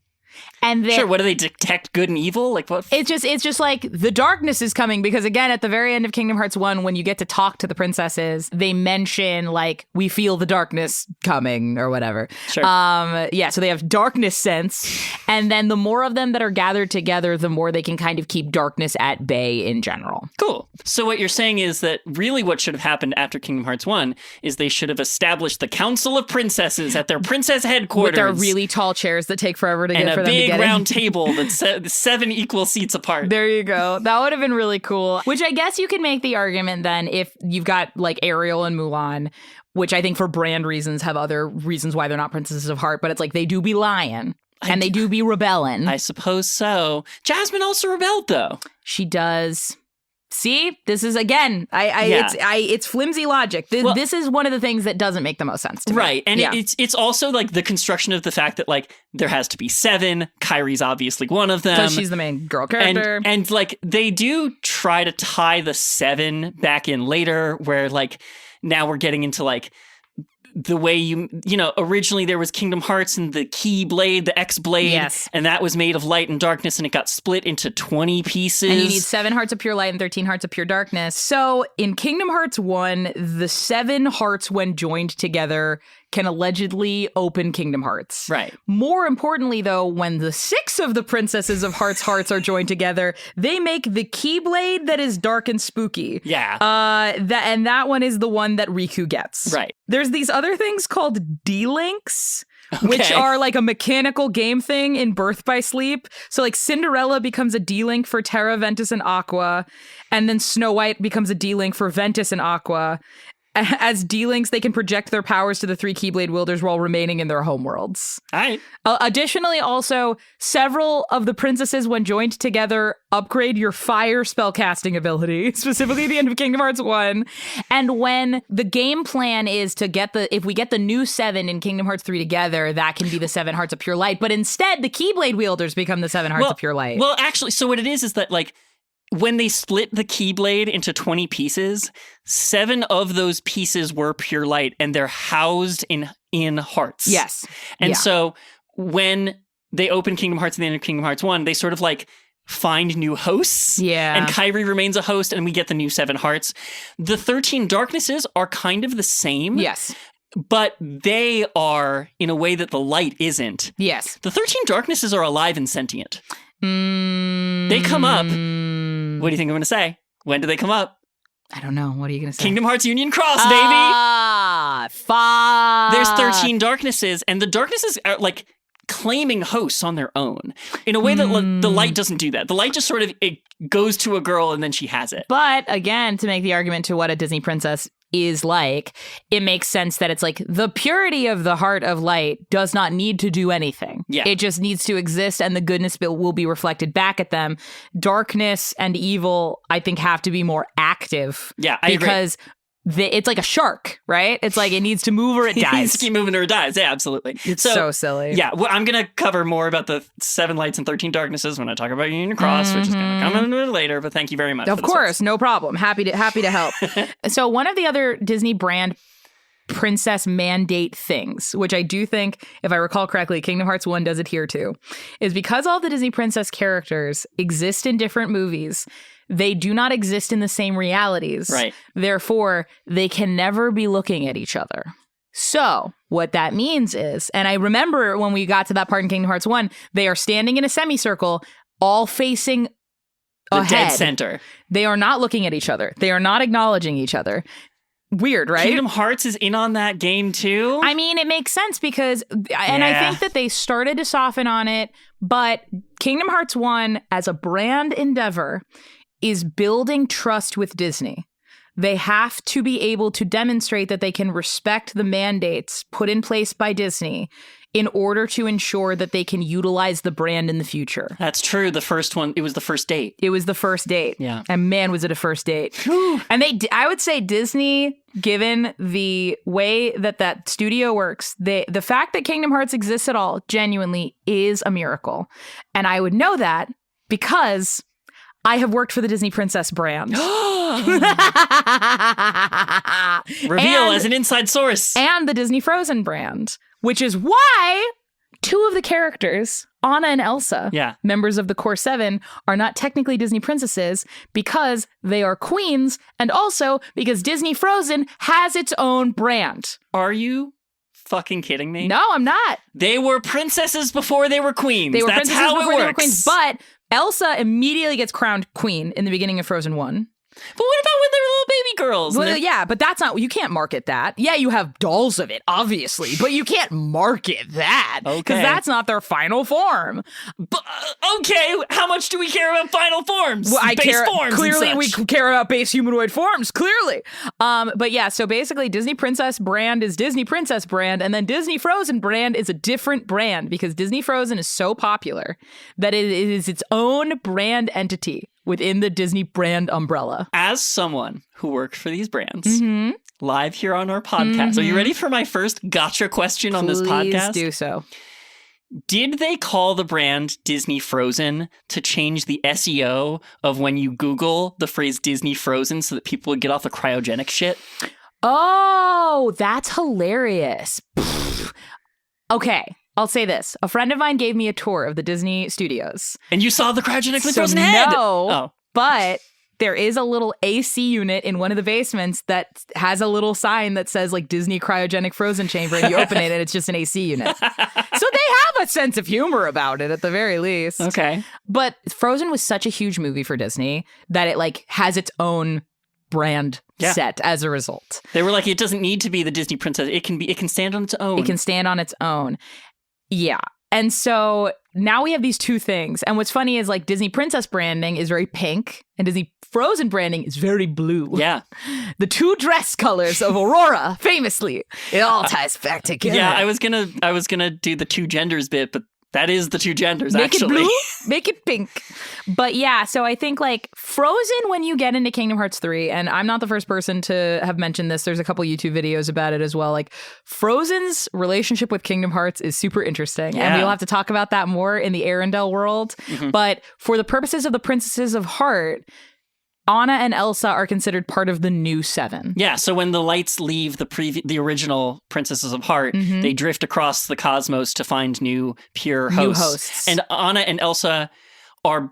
And Sure, what do they detect good and evil? Like what? It's just like the darkness is coming because again, at the very end of Kingdom Hearts 1, when you get to talk to the princesses, they mention like, we feel the darkness coming or whatever. Sure. Yeah, so they have darkness sense. And then the more of them that are gathered together, the more they can kind of keep darkness at bay in general. Cool. So what you're saying is that really what should have happened after Kingdom Hearts 1 is they should have established the Council of Princesses at their princess headquarters. With their really tall chairs that take forever to get for them to get in. And a big round table that's 7 equal seats apart. There you go. That would have been really cool. Which I guess you can make the argument then if you've got like Ariel and Mulan, which I think for brand reasons have other reasons why they're not princesses of heart, but it's like they do be lying and they do be rebelling. I suppose so. Jasmine also rebelled though. She does. See, this is again, it's flimsy logic. This is one of the things that doesn't make the most sense to me. Right. And it's also like the construction of the fact that like there has to be 7. Kyrie's obviously one of them. Because she's the main girl character. And like they do try to tie the 7 back in later where like now we're getting into like the way you know, originally there was Kingdom Hearts and the key blade, the X blade, yes. and that was made of light and darkness, and it got split into 20 pieces. And you need 7 hearts of pure light and 13 hearts of pure darkness. So in Kingdom Hearts 1, the 7 hearts, when joined together, can allegedly open Kingdom Hearts. Right. More importantly, though, when the 6 of the Princesses of Hearts are joined together, they make the Keyblade that is dark and spooky. Yeah. That one is the one that Riku gets. Right. There's these other things called D-Links, which are like a mechanical game thing in Birth by Sleep. So like Cinderella becomes a D-Link for Terra, Ventus, and Aqua, and then Snow White becomes a D-Link for Ventus and Aqua. As D-Links, they can project their powers to the 3 Keyblade wielders while remaining in their homeworlds. All right. Additionally, also, several of the princesses, when joined together, upgrade your fire spellcasting ability, specifically at the end of Kingdom Hearts 1. And when the game plan is to if we get the new 7 in Kingdom Hearts 3 together, that can be the 7 Hearts of Pure Light. But instead, the Keyblade wielders become the 7 Hearts of Pure Light. Well, actually, so what it is that, like, when they split the Keyblade into 20 pieces, 7 of those pieces were pure light, and they're housed in hearts. Yes. And so when they open Kingdom Hearts at the end of Kingdom Hearts 1, they sort of like find new hosts. Yeah. And Kyrie remains a host, and we get the new 7 hearts. The 13 darknesses are kind of the same. Yes. But they are in a way that the light isn't. Yes. The 13 darknesses are alive and sentient. They come up. What do you think I'm going to say? When do they come up? I don't know. What are you going to say? Kingdom Hearts Union Cross, baby! Ah, fuck. There's 13 darknesses, and the darknesses are like claiming hosts on their own in a way that the light doesn't do that. The light just sort of it goes to a girl and then she has it. But again, to make the argument to what a Disney princess is like, it makes sense that it's like the purity of the heart of light does not need to do anything. Yeah. It just needs to exist and the goodness will be reflected back at them. Darkness and evil, I think, have to be more active. Yeah, I agree. Because it's like a shark, right? It's like it needs to move or it dies. It needs to keep moving or it dies. Yeah, absolutely. It's so silly. Yeah, well, I'm going to cover more about the 7 lights and 13 darknesses when I talk about Union Cross, which is going to come in a little later, but thank you very much. Of course, no problem. Happy to help. So one of the other Disney brand princess mandate things, which I do think, if I recall correctly, Kingdom Hearts 1 does adhere to, is because all the Disney princess characters exist in different movies, they do not exist in the same realities. Right. Therefore, they can never be looking at each other. So what that means is, and I remember when we got to that part in Kingdom Hearts 1, they are standing in a semicircle, all facing the ahead. Dead center. They are not looking at each other. They are not acknowledging each other. Weird, right? Kingdom Hearts is in on that game too. I mean, it makes sense because, and I think that they started to soften on it, but Kingdom Hearts 1 as a brand endeavor is building trust with Disney. They have to be able to demonstrate that they can respect the mandates put in place by Disney in order to ensure that they can utilize the brand in the future. That's true. The first one, it was the first date. It was the first date. Yeah. And man, was it a first date. And I would say Disney, given the way that studio works, the fact that Kingdom Hearts exists at all genuinely is a miracle. And I would know that because I have worked for the Disney Princess brand. Reveal as an inside source. And the Disney Frozen brand, which is why 2 of the characters, Anna and Elsa, members of the Core 7, are not technically Disney princesses because they are queens, and also because Disney Frozen has its own brand. Are you fucking kidding me? No, I'm not. They were princesses before they were queens. They were That's princesses how before it they were works. queens, but Elsa immediately gets crowned queen in the beginning of Frozen 1. But what about when they were little baby girls? Well, yeah, but that's not, you can't market that. Yeah, you have dolls of it, obviously, but you can't market that because that's not their final form. But, okay, how much do we care about final forms? Well, Forms clearly, we such. care about base humanoid forms, clearly. But yeah, so basically Disney Princess brand is Disney Princess brand, and then Disney Frozen brand is a different brand because Disney Frozen is so popular that it is its own brand entity within the Disney brand umbrella. As someone who worked for these brands, live here on our podcast, are you ready for my first gotcha question on this podcast? Please do so. Did they call the brand Disney Frozen to change the SEO of when you Google the phrase Disney Frozen so that people would get off the cryogenic shit? Oh, that's hilarious. Okay. I'll say this. A friend of mine gave me a tour of the Disney studios. And you saw the cryogenically frozen head? No, but there is a little AC unit in one of the basements that has a little sign that says like Disney cryogenic frozen chamber, and you open it and it's just an AC unit. So they have a sense of humor about it at the very least. Okay. But Frozen was such a huge movie for Disney that it like has its own brand set as a result. They were like, it doesn't need to be the Disney princess. It can stand on its own. It can stand on its own. Yeah. And so now we have these 2 things. And what's funny is like Disney Princess branding is very pink and Disney Frozen branding is very blue. Yeah. The 2 dress colors of Aurora, famously. It all ties back together. Yeah, I was gonna do the 2 genders bit, but that is the 2 genders, Make actually. It blue, make it pink. But yeah, so I think like Frozen, when you get into Kingdom Hearts 3, and I'm not the first person to have mentioned this, there's a couple YouTube videos about it as well. Like Frozen's relationship with Kingdom Hearts is super interesting. And we'll have to talk about that more in the Arendelle world. But for the purposes of the Princesses of Heart, Anna and Elsa are considered part of the new 7. Yeah, so when the lights leave the original Princesses of Heart, they drift across the cosmos to find new pure hosts. And Anna and Elsa are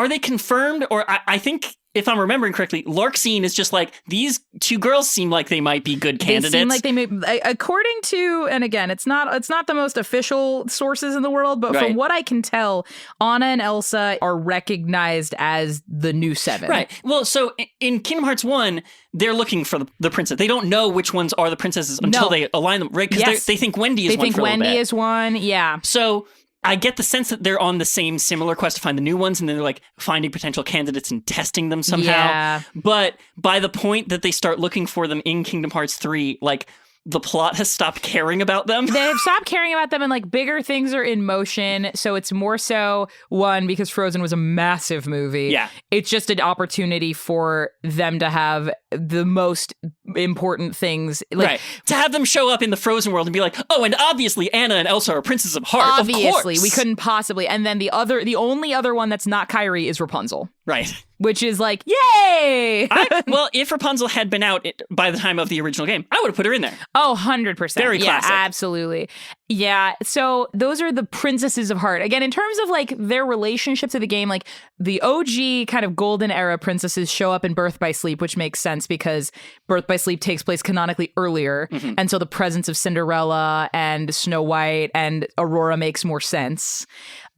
they confirmed? Or I think, if I'm remembering correctly, Larkseen is just like, these 2 girls seem like they might be good candidates. They seem like they may, according to, and again, it's not the most official sources in the world, but from what I can tell, Anna and Elsa are recognized as the new 7. Right. Well, so in Kingdom Hearts 1, they're looking for the princess. They don't know which ones are the princesses until they align them, right? Because they think Wendy is one. They think Wendy is one, yeah. So I get the sense that they're on the similar quest to find the new ones, and then they're like finding potential candidates and testing them somehow. Yeah. But by the point that they start looking for them in Kingdom Hearts 3, like the plot has stopped caring about them. They have stopped caring about them, and like bigger things are in motion. So it's more so, one, because Frozen was a massive movie. Yeah. It's just an opportunity for them to have the most important things. Like, to have them show up in the Frozen world and be like, oh, and obviously Anna and Elsa are Princesses of Heart. Obviously, of course. We couldn't possibly. And then the only other one that's not Kyrie is Rapunzel. Right. Which is like, yay! Well, if Rapunzel had been out by the time of the original game, I would have put her in there. Oh, 100%. Very classic. Yeah, absolutely. Yeah, so those are the Princesses of Heart. Again, in terms of like their relationship to the game, like the OG kind of golden era princesses show up in Birth by Sleep, which makes sense because Birth by Sleep takes place canonically earlier. And so the presence of Cinderella and Snow White and Aurora makes more sense.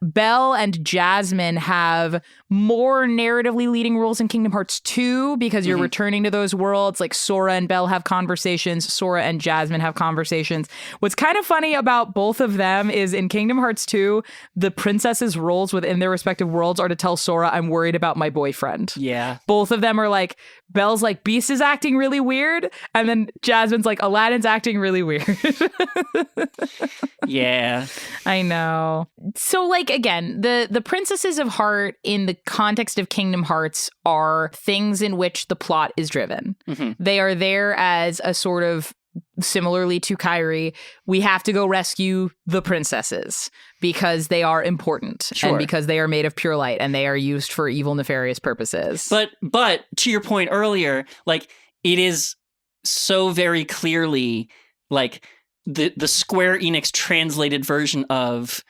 Belle and Jasmine have more narratively leading roles in Kingdom Hearts 2 because you're returning to those worlds. Like Sora and Belle have conversations. Sora and Jasmine have conversations. What's kind of funny about both of them is in Kingdom Hearts 2, the princesses' roles within their respective worlds are to tell Sora, I'm worried about my boyfriend. Yeah. Both of them are like, Belle's like, Beast is acting really weird. And then Jasmine's like, Aladdin's acting really weird. Yeah. I know. So like, again, the Princesses of Heart in the context of Kingdom Hearts are things in which the plot is driven. They are there as a sort of similarly to Kyrie, we have to go rescue the princesses because they are important and because they are made of pure light and they are used for evil, nefarious purposes. But to your point earlier, like, it is so very clearly like the Square Enix translated version of,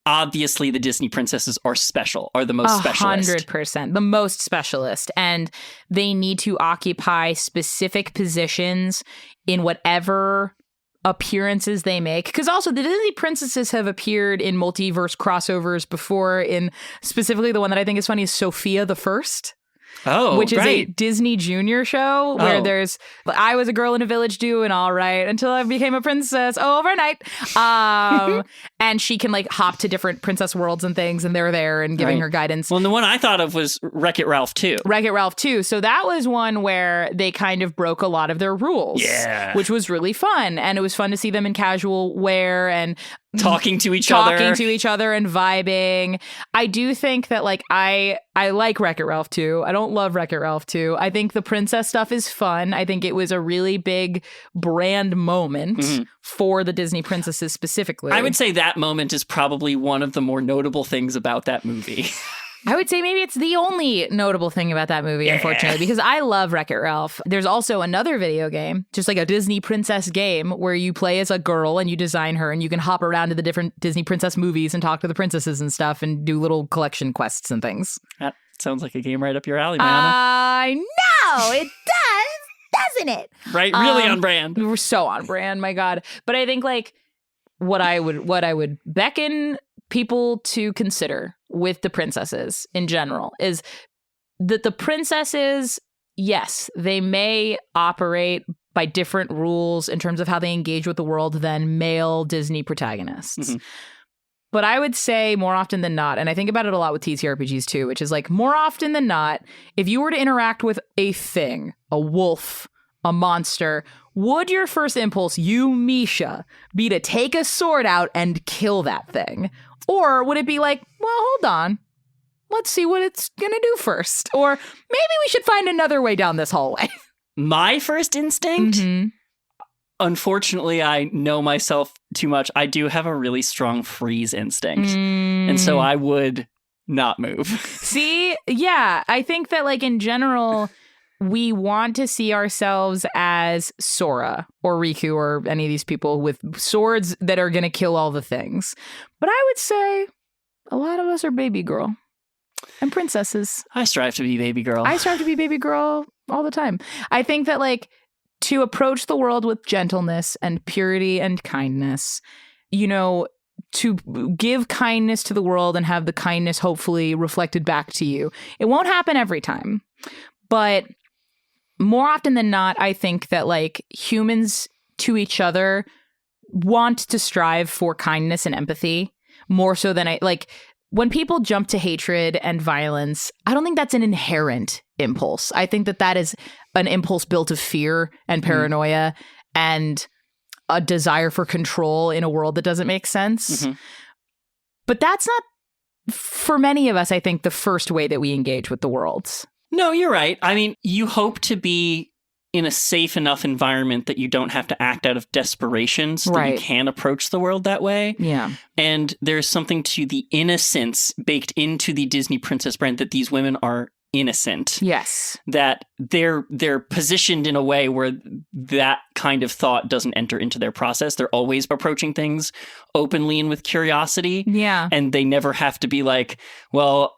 obviously the Disney princesses are special, are the most specialist. 100%. The most specialist. And they need to occupy specific positions in whatever appearances they make. Because also the Disney princesses have appeared in multiverse crossovers before, in specifically the one that I think is funny is Sophia the First. Oh, which is right. a Disney Junior show where there's, I was a girl in a village doing all right until I became a princess overnight. And she can like hop to different princess worlds and things, and they're there and giving her guidance. Well, and the one I thought of was Wreck-It Ralph 2. Wreck-It Ralph 2. So that was one where they kind of broke a lot of their rules. Yeah. Which was really fun. And it was fun to see them in casual wear and talking to each other and vibing. I do think that like I like Wreck-It Ralph 2. I don't love Wreck-It Ralph 2. I think the princess stuff is fun. I think it was a really big brand moment for the Disney princesses specifically. I would say that moment is probably one of the more notable things about that movie. I would say maybe it's the only notable thing about that movie, unfortunately, because I love Wreck-It Ralph. There's also another video game, just like a Disney princess game, where you play as a girl and you design her and you can hop around to the different Disney princess movies and talk to the princesses and stuff and do little collection quests and things. That sounds like a game right up your alley, Mayanna. I know, it does, doesn't it? Right, really on brand. We're so on brand, my God. But I think like what I would beckon people to consider with the princesses in general is that the princesses, yes, they may operate by different rules in terms of how they engage with the world than male Disney protagonists. But I would say more often than not, and I think about it a lot with TTRPGs too, which is like more often than not, if you were to interact with a thing, a wolf, a monster, would your first impulse, you, Mischa, be to take a sword out and kill that thing? Or would it be like, well, hold on, let's see what it's going to do first. Or maybe we should find another way down this hallway. My first instinct, unfortunately, I know myself too much. I do have a really strong freeze instinct. And so I would not move. See, yeah, I think that like in general, we want to see ourselves as Sora or Riku or any of these people with swords that are going to kill all the things. But I would say a lot of us are baby girl and princesses. I strive to be baby girl. I strive to be baby girl all the time. I think that like to approach the world with gentleness and purity and kindness, you know, to give kindness to the world and have the kindness hopefully reflected back to you. It won't happen every time, but more often than not, I think that like humans to each other want to strive for kindness and empathy more so than when people jump to hatred and violence, I don't think that's an inherent impulse. I think that that is an impulse built of fear and paranoia and a desire for control in a world that doesn't make sense. But that's not, for many of us, I think, the first way that we engage with the world. No, you're right. I mean, you hope to be in a safe enough environment that you don't have to act out of desperation so that you can approach the world that way. Yeah. And there's something to the innocence baked into the Disney princess brand that these women are innocent. Yes. That they're positioned in a way where that kind of thought doesn't enter into their process. They're always approaching things openly and with curiosity. Yeah. And they never have to be like, well,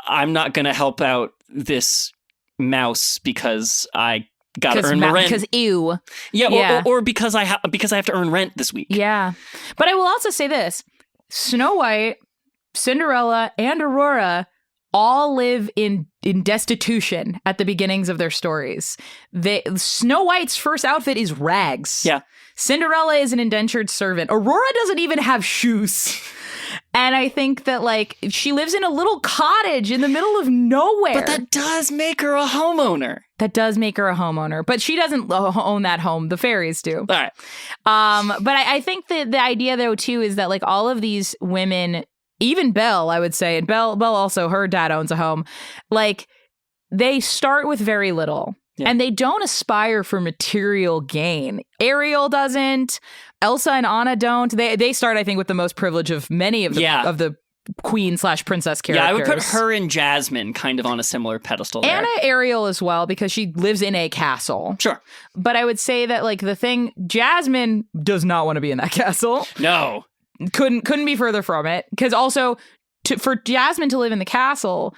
I'm not going to help out this mouse because I got to earn my rent. Because ew. Yeah, or because I have to earn rent this week. Yeah. But I will also say this. Snow White, Cinderella, and Aurora all live in destitution at the beginnings of their stories. Snow White's first outfit is rags. Yeah. Cinderella is an indentured servant. Aurora doesn't even have shoes. And I think that, like, she lives in a little cottage in the middle of nowhere. But that does make her a homeowner. That does make her a homeowner. But she doesn't own that home. The fairies do. All right. But I think that the idea, though, too, is that, like, all of these women, even Belle, I would say, and Belle also, her dad owns a home, like, they start with very little. Yeah. And they don't aspire for material gain. Ariel doesn't. Elsa and Anna don't. They start, I think, with the most privilege of many of the queen/princess characters. Yeah, I would put her and Jasmine kind of on a similar pedestal there. Anna Ariel as well, because she lives in a castle. Sure. But I would say that, like, the thing, Jasmine does not want to be in that castle. No. Couldn't be further from it. Because also, for Jasmine to live in the castle,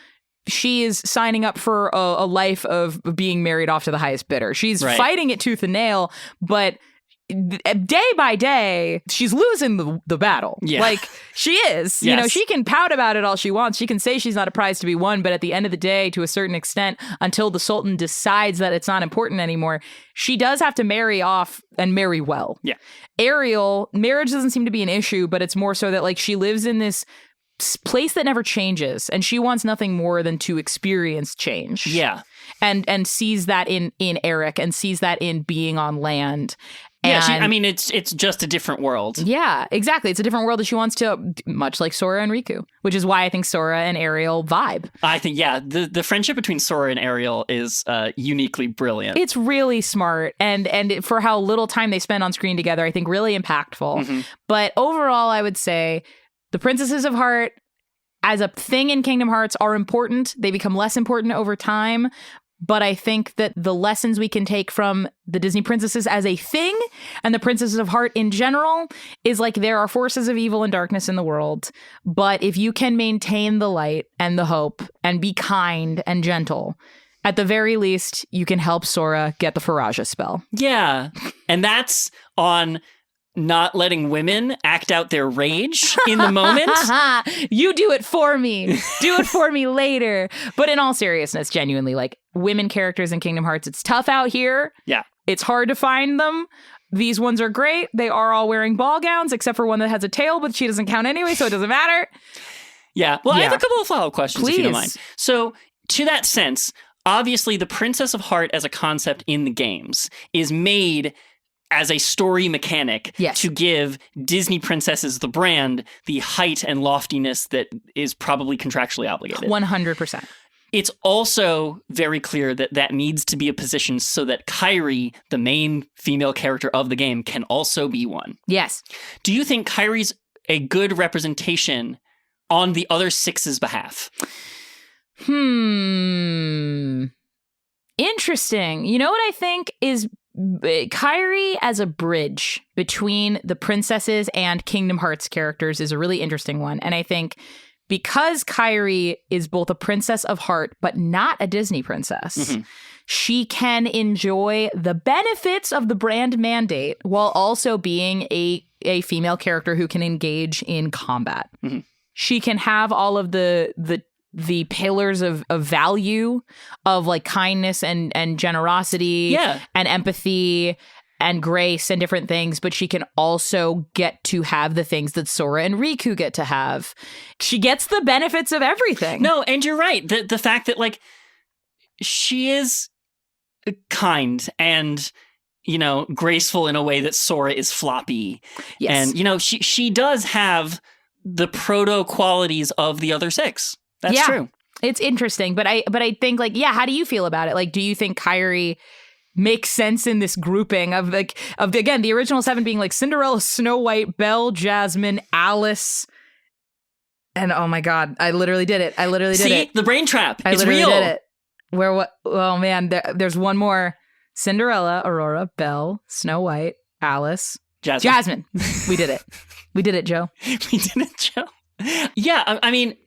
she is signing up for a life of being married off to the highest bidder. She's fighting it tooth and nail, but day by day, she's losing the battle. Yeah. Like, she is. Yes. You know, she can pout about it all she wants. She can say she's not a prize to be won, but at the end of the day, to a certain extent, until the Sultan decides that it's not important anymore, she does have to marry off and marry well. Yeah. Ariel, marriage doesn't seem to be an issue, but it's more so that, like, she lives in this place that never changes, and she wants nothing more than to experience change. Yeah. And sees that in Eric, and sees that in being on land. Yeah, it's just a different world. Yeah, exactly. It's a different world that she wants to, much like Sora and Riku, which is why I think Sora and Ariel vibe. I think, the friendship between Sora and Ariel is uniquely brilliant. It's really smart, and for how little time they spend on screen together, I think really impactful. Mm-hmm. But overall, I would say the Princesses of Heart as a thing in Kingdom Hearts are important. They become less important over time. But I think that the lessons we can take from the Disney princesses as a thing and the Princesses of Heart in general is, like, there are forces of evil and darkness in the world. But if you can maintain the light and the hope and be kind and gentle, at the very least, you can help Sora get the Faraja spell. Yeah. And that's on not letting women act out their rage in the moment. You do it for me. Do it for me later. But in all seriousness, genuinely, like, women characters in Kingdom Hearts, it's tough out here. Yeah. It's hard to find them. These ones are great. They are all wearing ball gowns, except for one that has a tail, but she doesn't count anyway, so it doesn't matter. Yeah. Well, I have a couple of follow-up questions, Please. if you don't mind. So, to that sense, obviously the Princess of Heart as a concept in the games is made as a story mechanic to give Disney princesses, the brand, the height and loftiness that is probably contractually obligated. 100%. It's also very clear that that needs to be a position so that Kairi, the main female character of the game, can also be one. Yes. Do you think Kairi's a good representation on the other six's behalf? Interesting. You know what I think is Kairi as a bridge between the princesses and Kingdom Hearts characters is a really interesting one. And I think because Kairi is both a princess of heart, but not a Disney princess, she can enjoy the benefits of the brand mandate while also being a female character who can engage in combat. She can have all of the pillars of value of, like, kindness and generosity and empathy and grace and different things, but she can also get to have the things that Sora and Riku get to have. She gets the benefits of everything. No, and you're right. The fact that, like, she is kind and, you know, graceful in a way that Sora is floppy. Yes. And, you know, she does have the proto qualities of the other six. That's true. It's interesting, but I think, like, how do you feel about it? Like, do you think Kairi makes sense in this grouping of again, the original 7 being, like, Cinderella, Snow White, Belle, Jasmine, Alice, and oh my God, I literally did it. See, the brain trap. I it's literally real. did it. Where what? Oh man, there's one more: Cinderella, Aurora, Belle, Snow White, Alice, Jasmine. We did it. We did it, Joe. We did it, Joe. Yeah, I mean,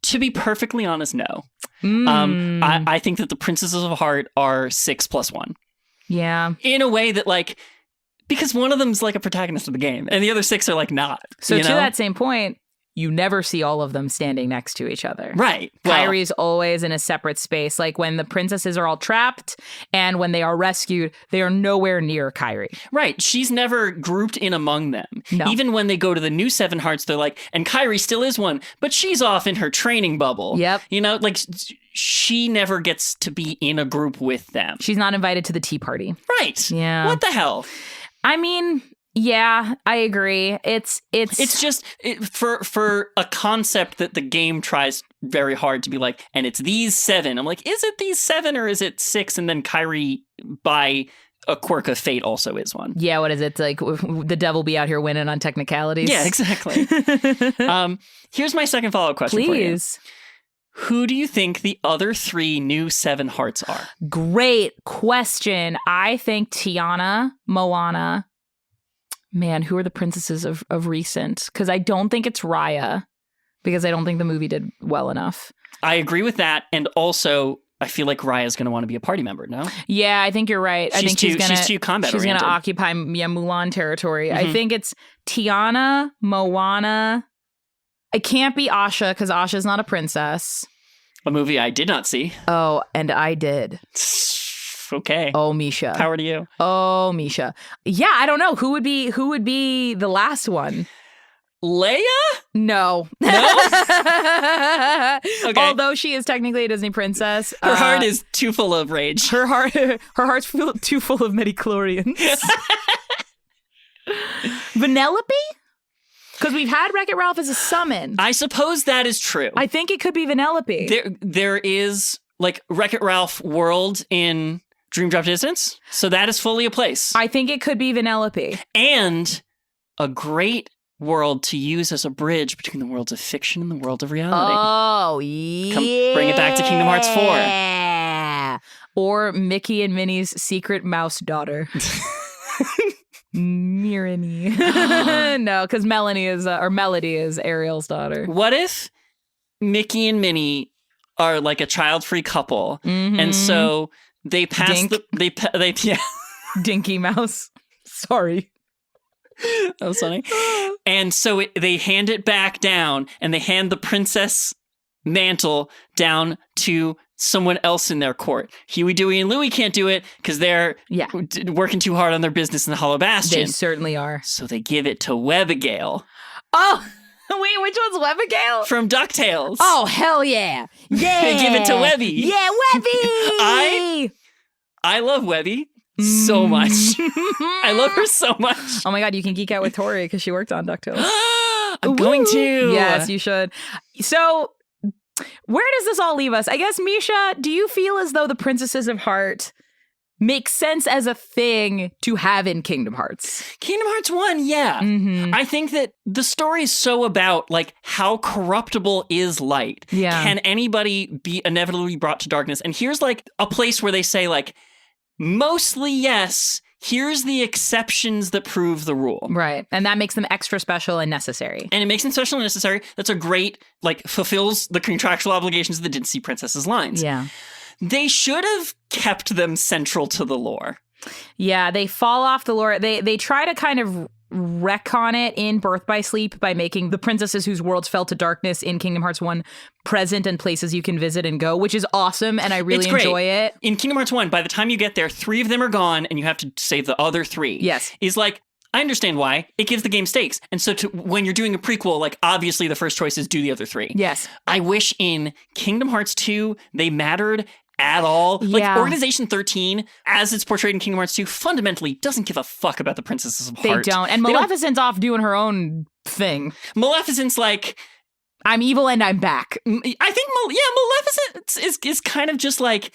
to be perfectly honest, no. I think that the Princesses of Heart are 6 + 1. Yeah. In a way that, like, because one of them's like a protagonist of the game, and the other 6 are, like, not. So to that same point, you never see all of them standing next to each other. Right. Kairi's always in a separate space. Like, when the princesses are all trapped and when they are rescued, they are nowhere near Kairi. Right. She's never grouped in among them. No. Even when they go to the new 7 Hearts, they're like, and Kairi still is one, but she's off in her training bubble. Yep. You know, like, she never gets to be in a group with them. She's not invited to the tea party. Right. Yeah. What the hell? I mean, Yeah, I agree. It's just for a concept that the game tries very hard to be like, and it's these 7. I'm like, is it these 7 or is it 6? And then Kyrie by a quirk of fate also is one. Yeah, what is it? Like the devil be out here winning on technicalities? Yeah, exactly. Here's my second follow-up question for you. Please. Who do you think the other 3 new 7 hearts are? Great question. I think Tiana, Moana. Man, who are the princesses of recent? Because I don't think it's Raya, because I don't think the movie did well enough. I agree with that, and also I feel like Raya's going to want to be a party member, no? Yeah, I think you're right. I think she's too combat She's going to oriented. occupy Mulan territory. I think it's Tiana, Moana. It can't be Asha, because Asha's not a princess. A movie I did not see. Oh, and I did. Okay. Oh, Mischa. Power to you. Oh, Mischa. Yeah, I don't know. Who would be the last one? Leia? No. Okay. Although she is technically a Disney princess. Her heart is too full of rage. Her heart's too full of midichlorians. Vanellope? Because we've had Wreck-It Ralph as a summon. I suppose that is true. I think it could be Vanellope. There is like Wreck-It Ralph world in Dream Drop Distance, so that is fully a place. I think it could be Vanellope. And a great world to use as a bridge between the worlds of fiction and the world of reality. Oh, yeah. Bring it back to Kingdom Hearts 4. Or Mickey and Minnie's secret mouse daughter. Mirani. No, because Melody is Ariel's daughter. What if Mickey and Minnie are like a child-free couple, and so they pass Dink. yeah. Dinky Mouse. Sorry. That was funny. And so they hand it back down, and they hand the princess mantle down to someone else in their court. Huey, Dewey, and Louie can't do it because they're working too hard on their business in the Hollow Bastion. They certainly are. So they give it to Webigail. Oh, wait, which one's Webigail? From DuckTales. Oh, hell yeah. Yeah. They give it to Webby. Yeah, Webby. I love Webby so much. I love her so much. Oh my God, you can geek out with Tori because she worked on DuckTales. I'm going to. Yes, you should. So where does this all leave us? I guess, Mischa, do you feel as though the Princesses of Heart makes sense as a thing to have in Kingdom Hearts? Kingdom Hearts 1, yeah. Mm-hmm. I think that the story is so about, like, how corruptible is light. Yeah. Can anybody be inevitably brought to darkness? And here's, like, a place where they say, like, mostly yes, here's the exceptions that prove the rule. Right. And that makes them extra special and necessary. And it makes them special and necessary. That's a great, like, fulfills the contractual obligations of the Didn't See Princesses lines. Yeah. They should have kept them central to the lore. Yeah, they fall off the lore. They try to kind of retcon it in Birth by Sleep by making the princesses whose worlds fell to darkness in Kingdom Hearts 1 present and places you can visit and go, which is awesome, and I really enjoy it. In Kingdom Hearts 1, by the time you get there, 3 of them are gone, and you have to save the other 3. Yes. Is like, I understand why. It gives the game stakes. And so when you're doing a prequel, like, obviously the first choice is do the other 3. Yes. I wish in Kingdom Hearts 2, they mattered at all. Like, Organization 13, as it's portrayed in Kingdom Hearts 2, fundamentally doesn't give a fuck about the Princesses of Heart. They don't. And Maleficent's off doing her own thing. Maleficent's like, I'm evil and I'm back. I think, Maleficent is kind of just like,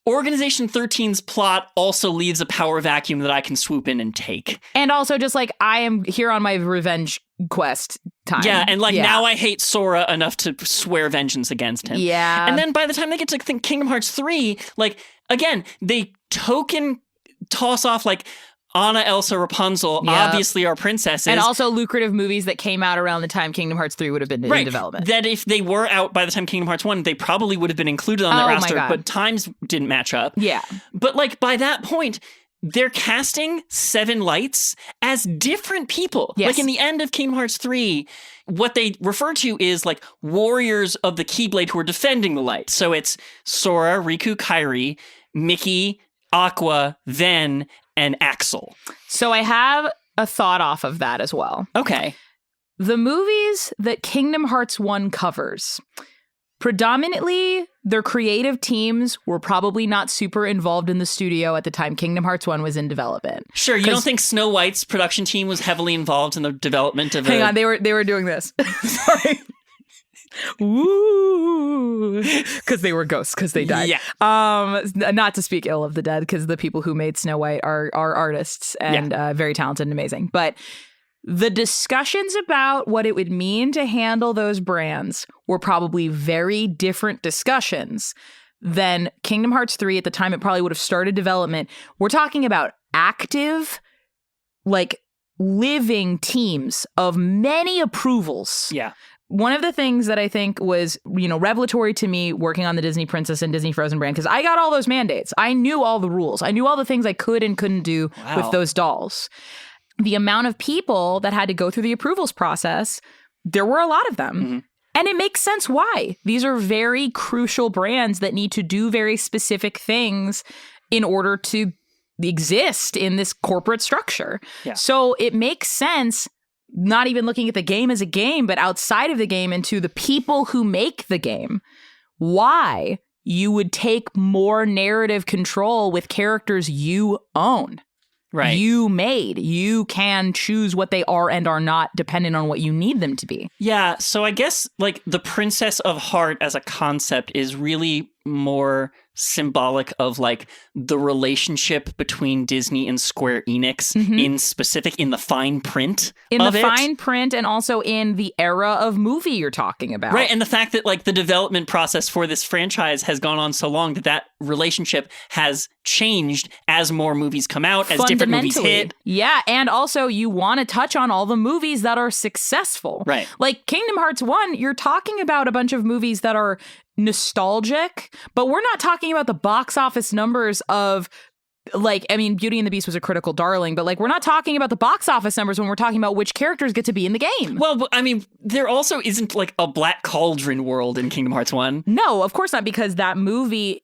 Organization 13's plot also leaves a power vacuum that I can swoop in and take. And also just like, I am here on my revenge quest time. Yeah, and like now I hate Sora enough to swear vengeance against him. Yeah. And then by the time they get to Kingdom Hearts 3, like, again, they token toss off like Anna, Elsa, Rapunzel, obviously are princesses. And also lucrative movies that came out around the time Kingdom Hearts 3 would have been in development. That if they were out by the time Kingdom Hearts 1, they probably would have been included on that roster, but times didn't match up. Yeah. But like by that point, they're casting 7 lights as different people. Yes. Like in the end of Kingdom Hearts 3, what they refer to is like warriors of the Keyblade who are defending the light. So it's Sora, Riku, Kairi, Mickey, Aqua, Ven, and Axel. So I have a thought off of that as well. Okay. The movies that Kingdom Hearts 1 covers Predominantly, their creative teams were probably not super involved in the studio at the time Kingdom Hearts 1 was in development. Sure, you don't think Snow White's production team was heavily involved in the development of Hang on, they were doing this. Sorry. Woo! Because they were ghosts, because they died. Yeah. Not to speak ill of the dead, because the people who made Snow White are artists and very talented and amazing. But the discussions about what it would mean to handle those brands were probably very different discussions than Kingdom Hearts 3 at the time it probably would have started development. We're talking about active, like, living teams of many approvals. Yeah. One of the things that I think was, revelatory to me working on the Disney Princess and Disney Frozen brand, because I got all those mandates. I knew all the rules. I knew all the things I could and couldn't do with those dolls. The amount of people that had to go through the approvals process, there were a lot of them. Mm-hmm. And it makes sense why. These are very crucial brands that need to do very specific things in order to exist in this corporate structure. Yeah. So it makes sense, not even looking at the game as a game, but outside of the game into the people who make the game, why you would take more narrative control with characters you own. Right. You made. You can choose what they are and are not depending on what you need them to be. Yeah, so I guess like the Princess of Heart as a concept is really more symbolic of like the relationship between Disney and Square Enix in the fine print fine print and also in the era of movie you're talking about. Right, and the fact that like the development process for this franchise has gone on so long that relationship has changed as more movies come out, as different movies hit. Yeah, and also you want to touch on all the movies that are successful. Right. Like Kingdom Hearts 1, you're talking about a bunch of movies that are nostalgic, but we're not talking about the box office numbers of Beauty and the Beast was a critical darling, but like we're not talking about the box office numbers when we're talking about which characters get to be in the game. Well, I mean, there also isn't like a Black Cauldron world in Kingdom Hearts 1. No, of course not, because that movie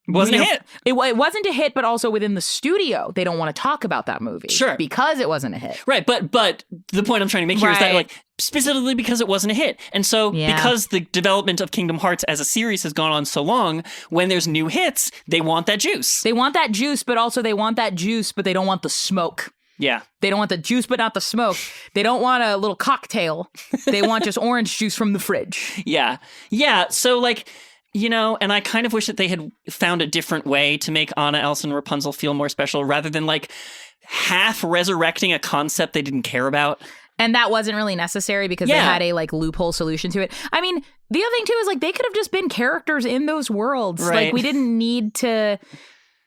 wasn't a hit. It wasn't a hit, but also within the studio, they don't want to talk about that movie. Sure. Because it wasn't a hit. Right, but the point I'm trying to make here is that like specifically because it wasn't a hit. And so because the development of Kingdom Hearts as a series has gone on so long, when there's new hits, they want that juice. They want that juice, but also they want that juice, but they don't want the smoke. Yeah. They don't want the juice, but not the smoke. They don't want a little cocktail. They want just orange juice from the fridge. Yeah. Yeah, so like... and I kind of wish that they had found a different way to make Anna, Elsa, and Rapunzel feel more special rather than like half resurrecting a concept they didn't care about. And that wasn't really necessary because they had a like loophole solution to it. I mean, the other thing too is like they could have just been characters in those worlds. Right. Like we didn't need to...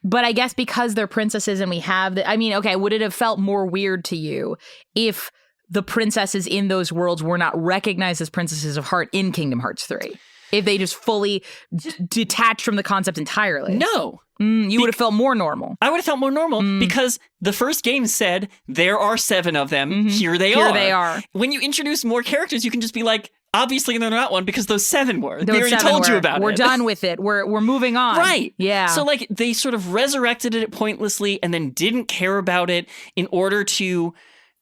But I guess because they're princesses and we have would it have felt more weird to you if the princesses in those worlds were not recognized as princesses of heart in Kingdom Hearts 3? If they just fully detached from the concept entirely. No. You would have felt more normal. I would have felt more normal because the first game said there are 7 of them. Here they are. When you introduce more characters, you can just be like, obviously they're not one because those 7 were. They already told you about it. We're done with it. We're moving on. Right. Yeah. So like they sort of resurrected it pointlessly and then didn't care about it in order to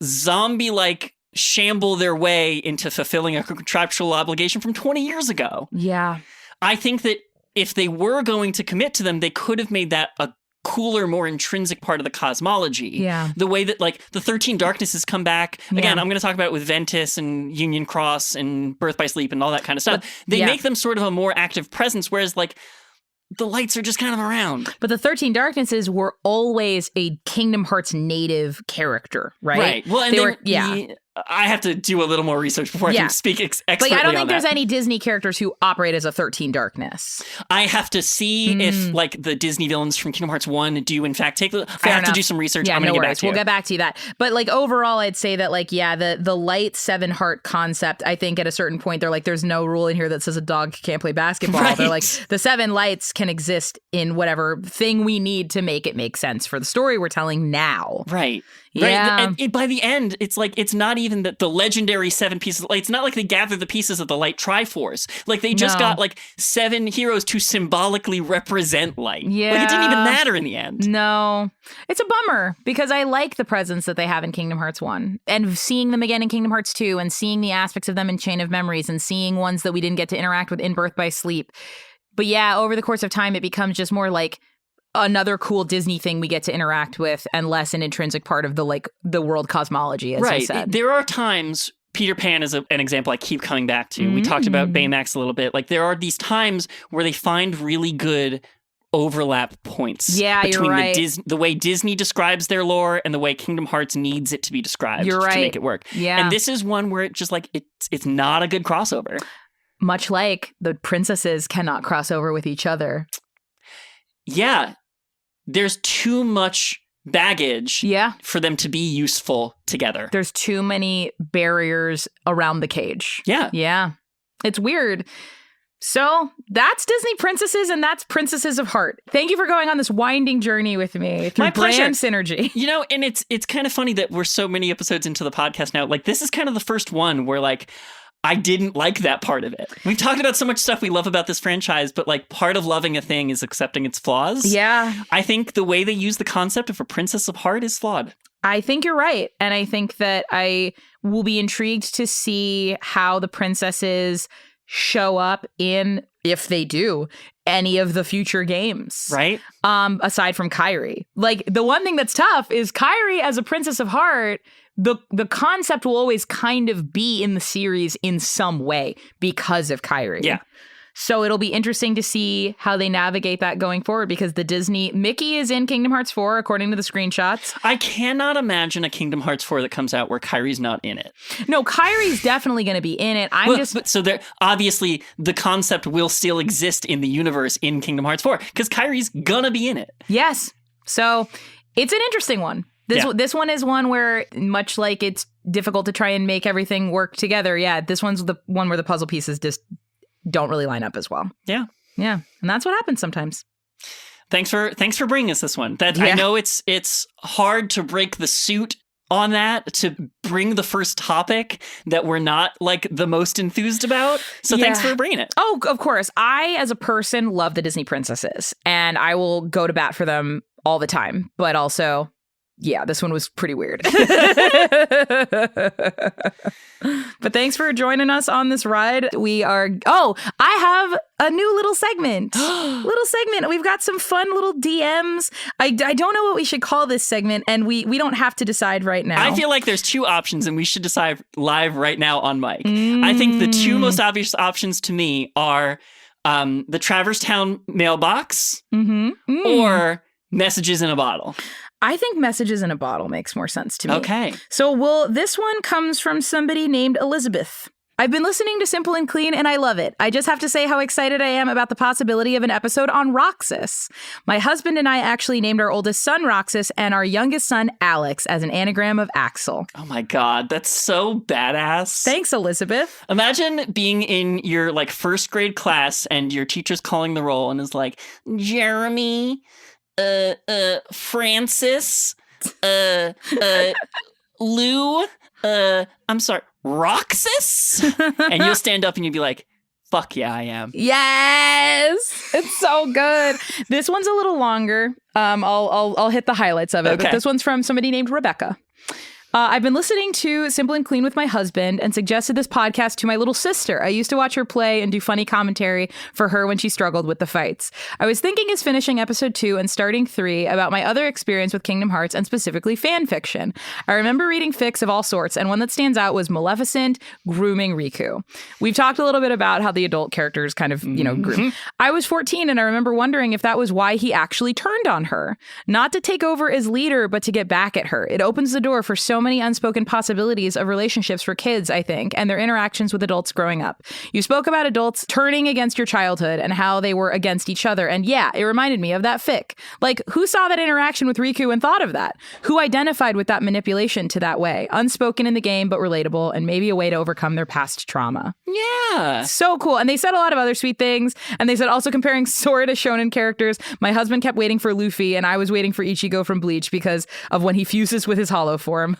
zombie-like shamble their way into fulfilling a contractual obligation from 20 years ago. Yeah. I think that if they were going to commit to them, they could have made that a cooler, more intrinsic part of the cosmology. Yeah. The way that like the 13 Darknesses come back. Again, I'm going to talk about it with Ventus and Union Cross and Birth by Sleep and all that kind of stuff. But, they make them sort of a more active presence, whereas like the lights are just kind of around. But the 13 Darknesses were always a Kingdom Hearts native character, right? Right. Well, and I have to do a little more research before I can speak expertly But I don't think on there's that. any Disney characters who operate as a 13 Darkness. I have to see if like the Disney villains from Kingdom Hearts 1 do in fact take... I have to do some research. Yeah, I'm going to no get worries. back to you. We'll get back to you that. But like overall, I'd say that like, the light 7 heart concept, I think at a certain point, they're like, there's no rule in here that says a dog can't play basketball. Right. They're like, the 7 lights can exist in whatever thing we need to make it make sense for the story we're telling now. Right. Yeah. Right? And by the end, it's like, it's not even the legendary 7 pieces. Like, it's not like they gather the pieces of the light Triforce. Like, they just got like 7 heroes to symbolically represent light. Yeah. Like, it didn't even matter in the end. No. It's a bummer because I like the presence that they have in Kingdom Hearts 1 and seeing them again in Kingdom Hearts 2 and seeing the aspects of them in Chain of Memories and seeing ones that we didn't get to interact with in Birth by Sleep. But yeah, over the course of time, it becomes just more like another cool Disney thing we get to interact with and less an intrinsic part of the world cosmology, as I said. There are times, Peter Pan is an example I keep coming back to. We talked about Baymax a little bit. Like, there are these times where they find really good overlap points between the way Disney describes their lore and the way Kingdom Hearts needs it to be described to make it work. Yeah. And this is one where it just like it's not a good crossover. Much like the princesses cannot cross over with each other. Yeah. There's too much baggage for them to be useful together. There's too many barriers around the cage. Yeah. Yeah. It's weird. So that's Disney Princesses, and that's Princesses of Heart. Thank you for going on this winding journey with me through brand synergy. You know, and it's kind of funny that we're so many episodes into the podcast now. Like, this is kind of the first one where, like, I didn't like that part of it. We've talked about so much stuff we love about this franchise, but like part of loving a thing is accepting its flaws. Yeah. I think the way they use the concept of a Princess of Heart is flawed. I think you're right. And I think that I will be intrigued to see how the princesses show up in, if they do, any of the future games. Right. Aside from Kairi. Like, the one thing that's tough is Kairi as a Princess of Heart, the concept will always kind of be in the series in some way because of Kairi. Yeah. So it'll be interesting to see how they navigate that going forward, because Mickey is in Kingdom Hearts 4, according to the screenshots. I cannot imagine a Kingdom Hearts 4 that comes out where Kairi's not in it. No, Kairi's definitely going to be in it. So there, obviously the concept will still exist in the universe in Kingdom Hearts 4 because Kairi's gonna be in it. Yes. So it's an interesting one. This one is one where, much like it's difficult to try and make everything work together. Yeah, this one's the one where the puzzle pieces just don't really line up as well. Yeah. Yeah. And that's what happens sometimes. Thanks for bringing us this one. I know it's hard to break the suit on that, to bring the first topic that we're not like the most enthused about. So thanks for bringing it. Oh, of course. I, as a person, love the Disney princesses, and I will go to bat for them all the time. But also, yeah, this one was pretty weird. But thanks for joining us on this ride. I have a new little segment. We've got some fun little DMs. I don't know what we should call this segment, and we don't have to decide right now. I feel like there's 2 options, and we should decide live right now on mic. I think the 2 most obvious options to me are the Traverse Town mailbox or Messages in a Bottle. I think Messages in a Bottle makes more sense to me. Okay. So, this one comes from somebody named Elizabeth. I've been listening to Simple and Clean, and I love it. I just have to say how excited I am about the possibility of an episode on Roxas. My husband and I actually named our oldest son Roxas and our youngest son Alex as an anagram of Axel. Oh my God, that's so badass. Thanks, Elizabeth. Imagine being in your like first grade class and your teacher's calling the roll and is like, Jeremy, Francis, Lou, I'm sorry, Roxas? And you'll stand up and you'll be like, fuck yeah, I am. Yes! It's so good. This one's a little longer. I'll hit the highlights of it. Okay. But this one's from somebody named Rebecca. I've been listening to Simple and Clean with my husband and suggested this podcast to my little sister. I used to watch her play and do funny commentary for her when she struggled with the fights. I was thinking as finishing episode 2 and starting 3 about my other experience with Kingdom Hearts and specifically fan fiction. I remember reading fics of all sorts, and one that stands out was Maleficent grooming Riku. We've talked a little bit about how the adult characters kind of, groom. I was 14 and I remember wondering if that was why he actually turned on her. Not to take over as leader, but to get back at her. It opens the door for so many unspoken possibilities of relationships for kids, I think, and their interactions with adults growing up. You spoke about adults turning against your childhood and how they were against each other. And yeah, it reminded me of that fic. Like, who saw that interaction with Riku and thought of that? Who identified with that manipulation to that way? Unspoken in the game, but relatable, and maybe a way to overcome their past trauma. Yeah. So cool. And they said a lot of other sweet things. And they said also comparing Sora to shonen characters. My husband kept waiting for Luffy, and I was waiting for Ichigo from Bleach because of when he fuses with his hollow form.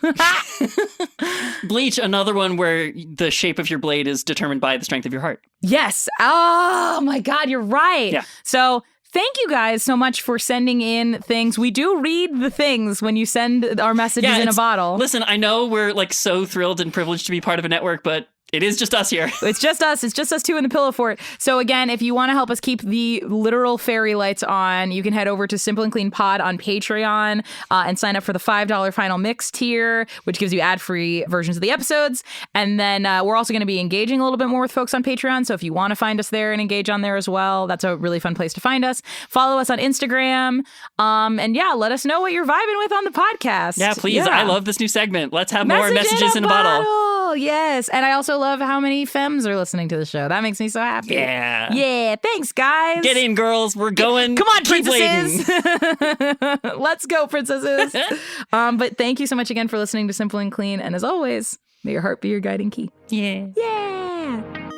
Bleach, another one where the shape of your blade is determined by the strength of your heart. Yes. Oh my God, you're right. Yeah. So thank you guys so much for sending in things. We do read the things when you send our messages in a bottle. Listen, I know we're like so thrilled and privileged to be part of a network, but it is just us here. It's just us. It's just us two in the pillow fort. So again, if you want to help us keep the literal fairy lights on, you can head over to Simple and Clean Pod on Patreon and sign up for the $5 Final Mix tier, which gives you ad-free versions of the episodes. And then we're also going to be engaging a little bit more with folks on Patreon. So if you want to find us there and engage on there as well, that's a really fun place to find us. Follow us on Instagram. And yeah, let us know what you're vibing with on the podcast. Yeah, please. Yeah. I love this new segment. Let's have more messages in a bottle. Yes. And I also love how many femmes are listening to the show. That makes me so happy. Yeah. Yeah. Thanks, guys. Get in, girls. We're going. Come on, princesses. Let's go, princesses. But thank you so much again for listening to Simple and Clean. And as always, may your heart be your guiding key. Yeah. Yeah.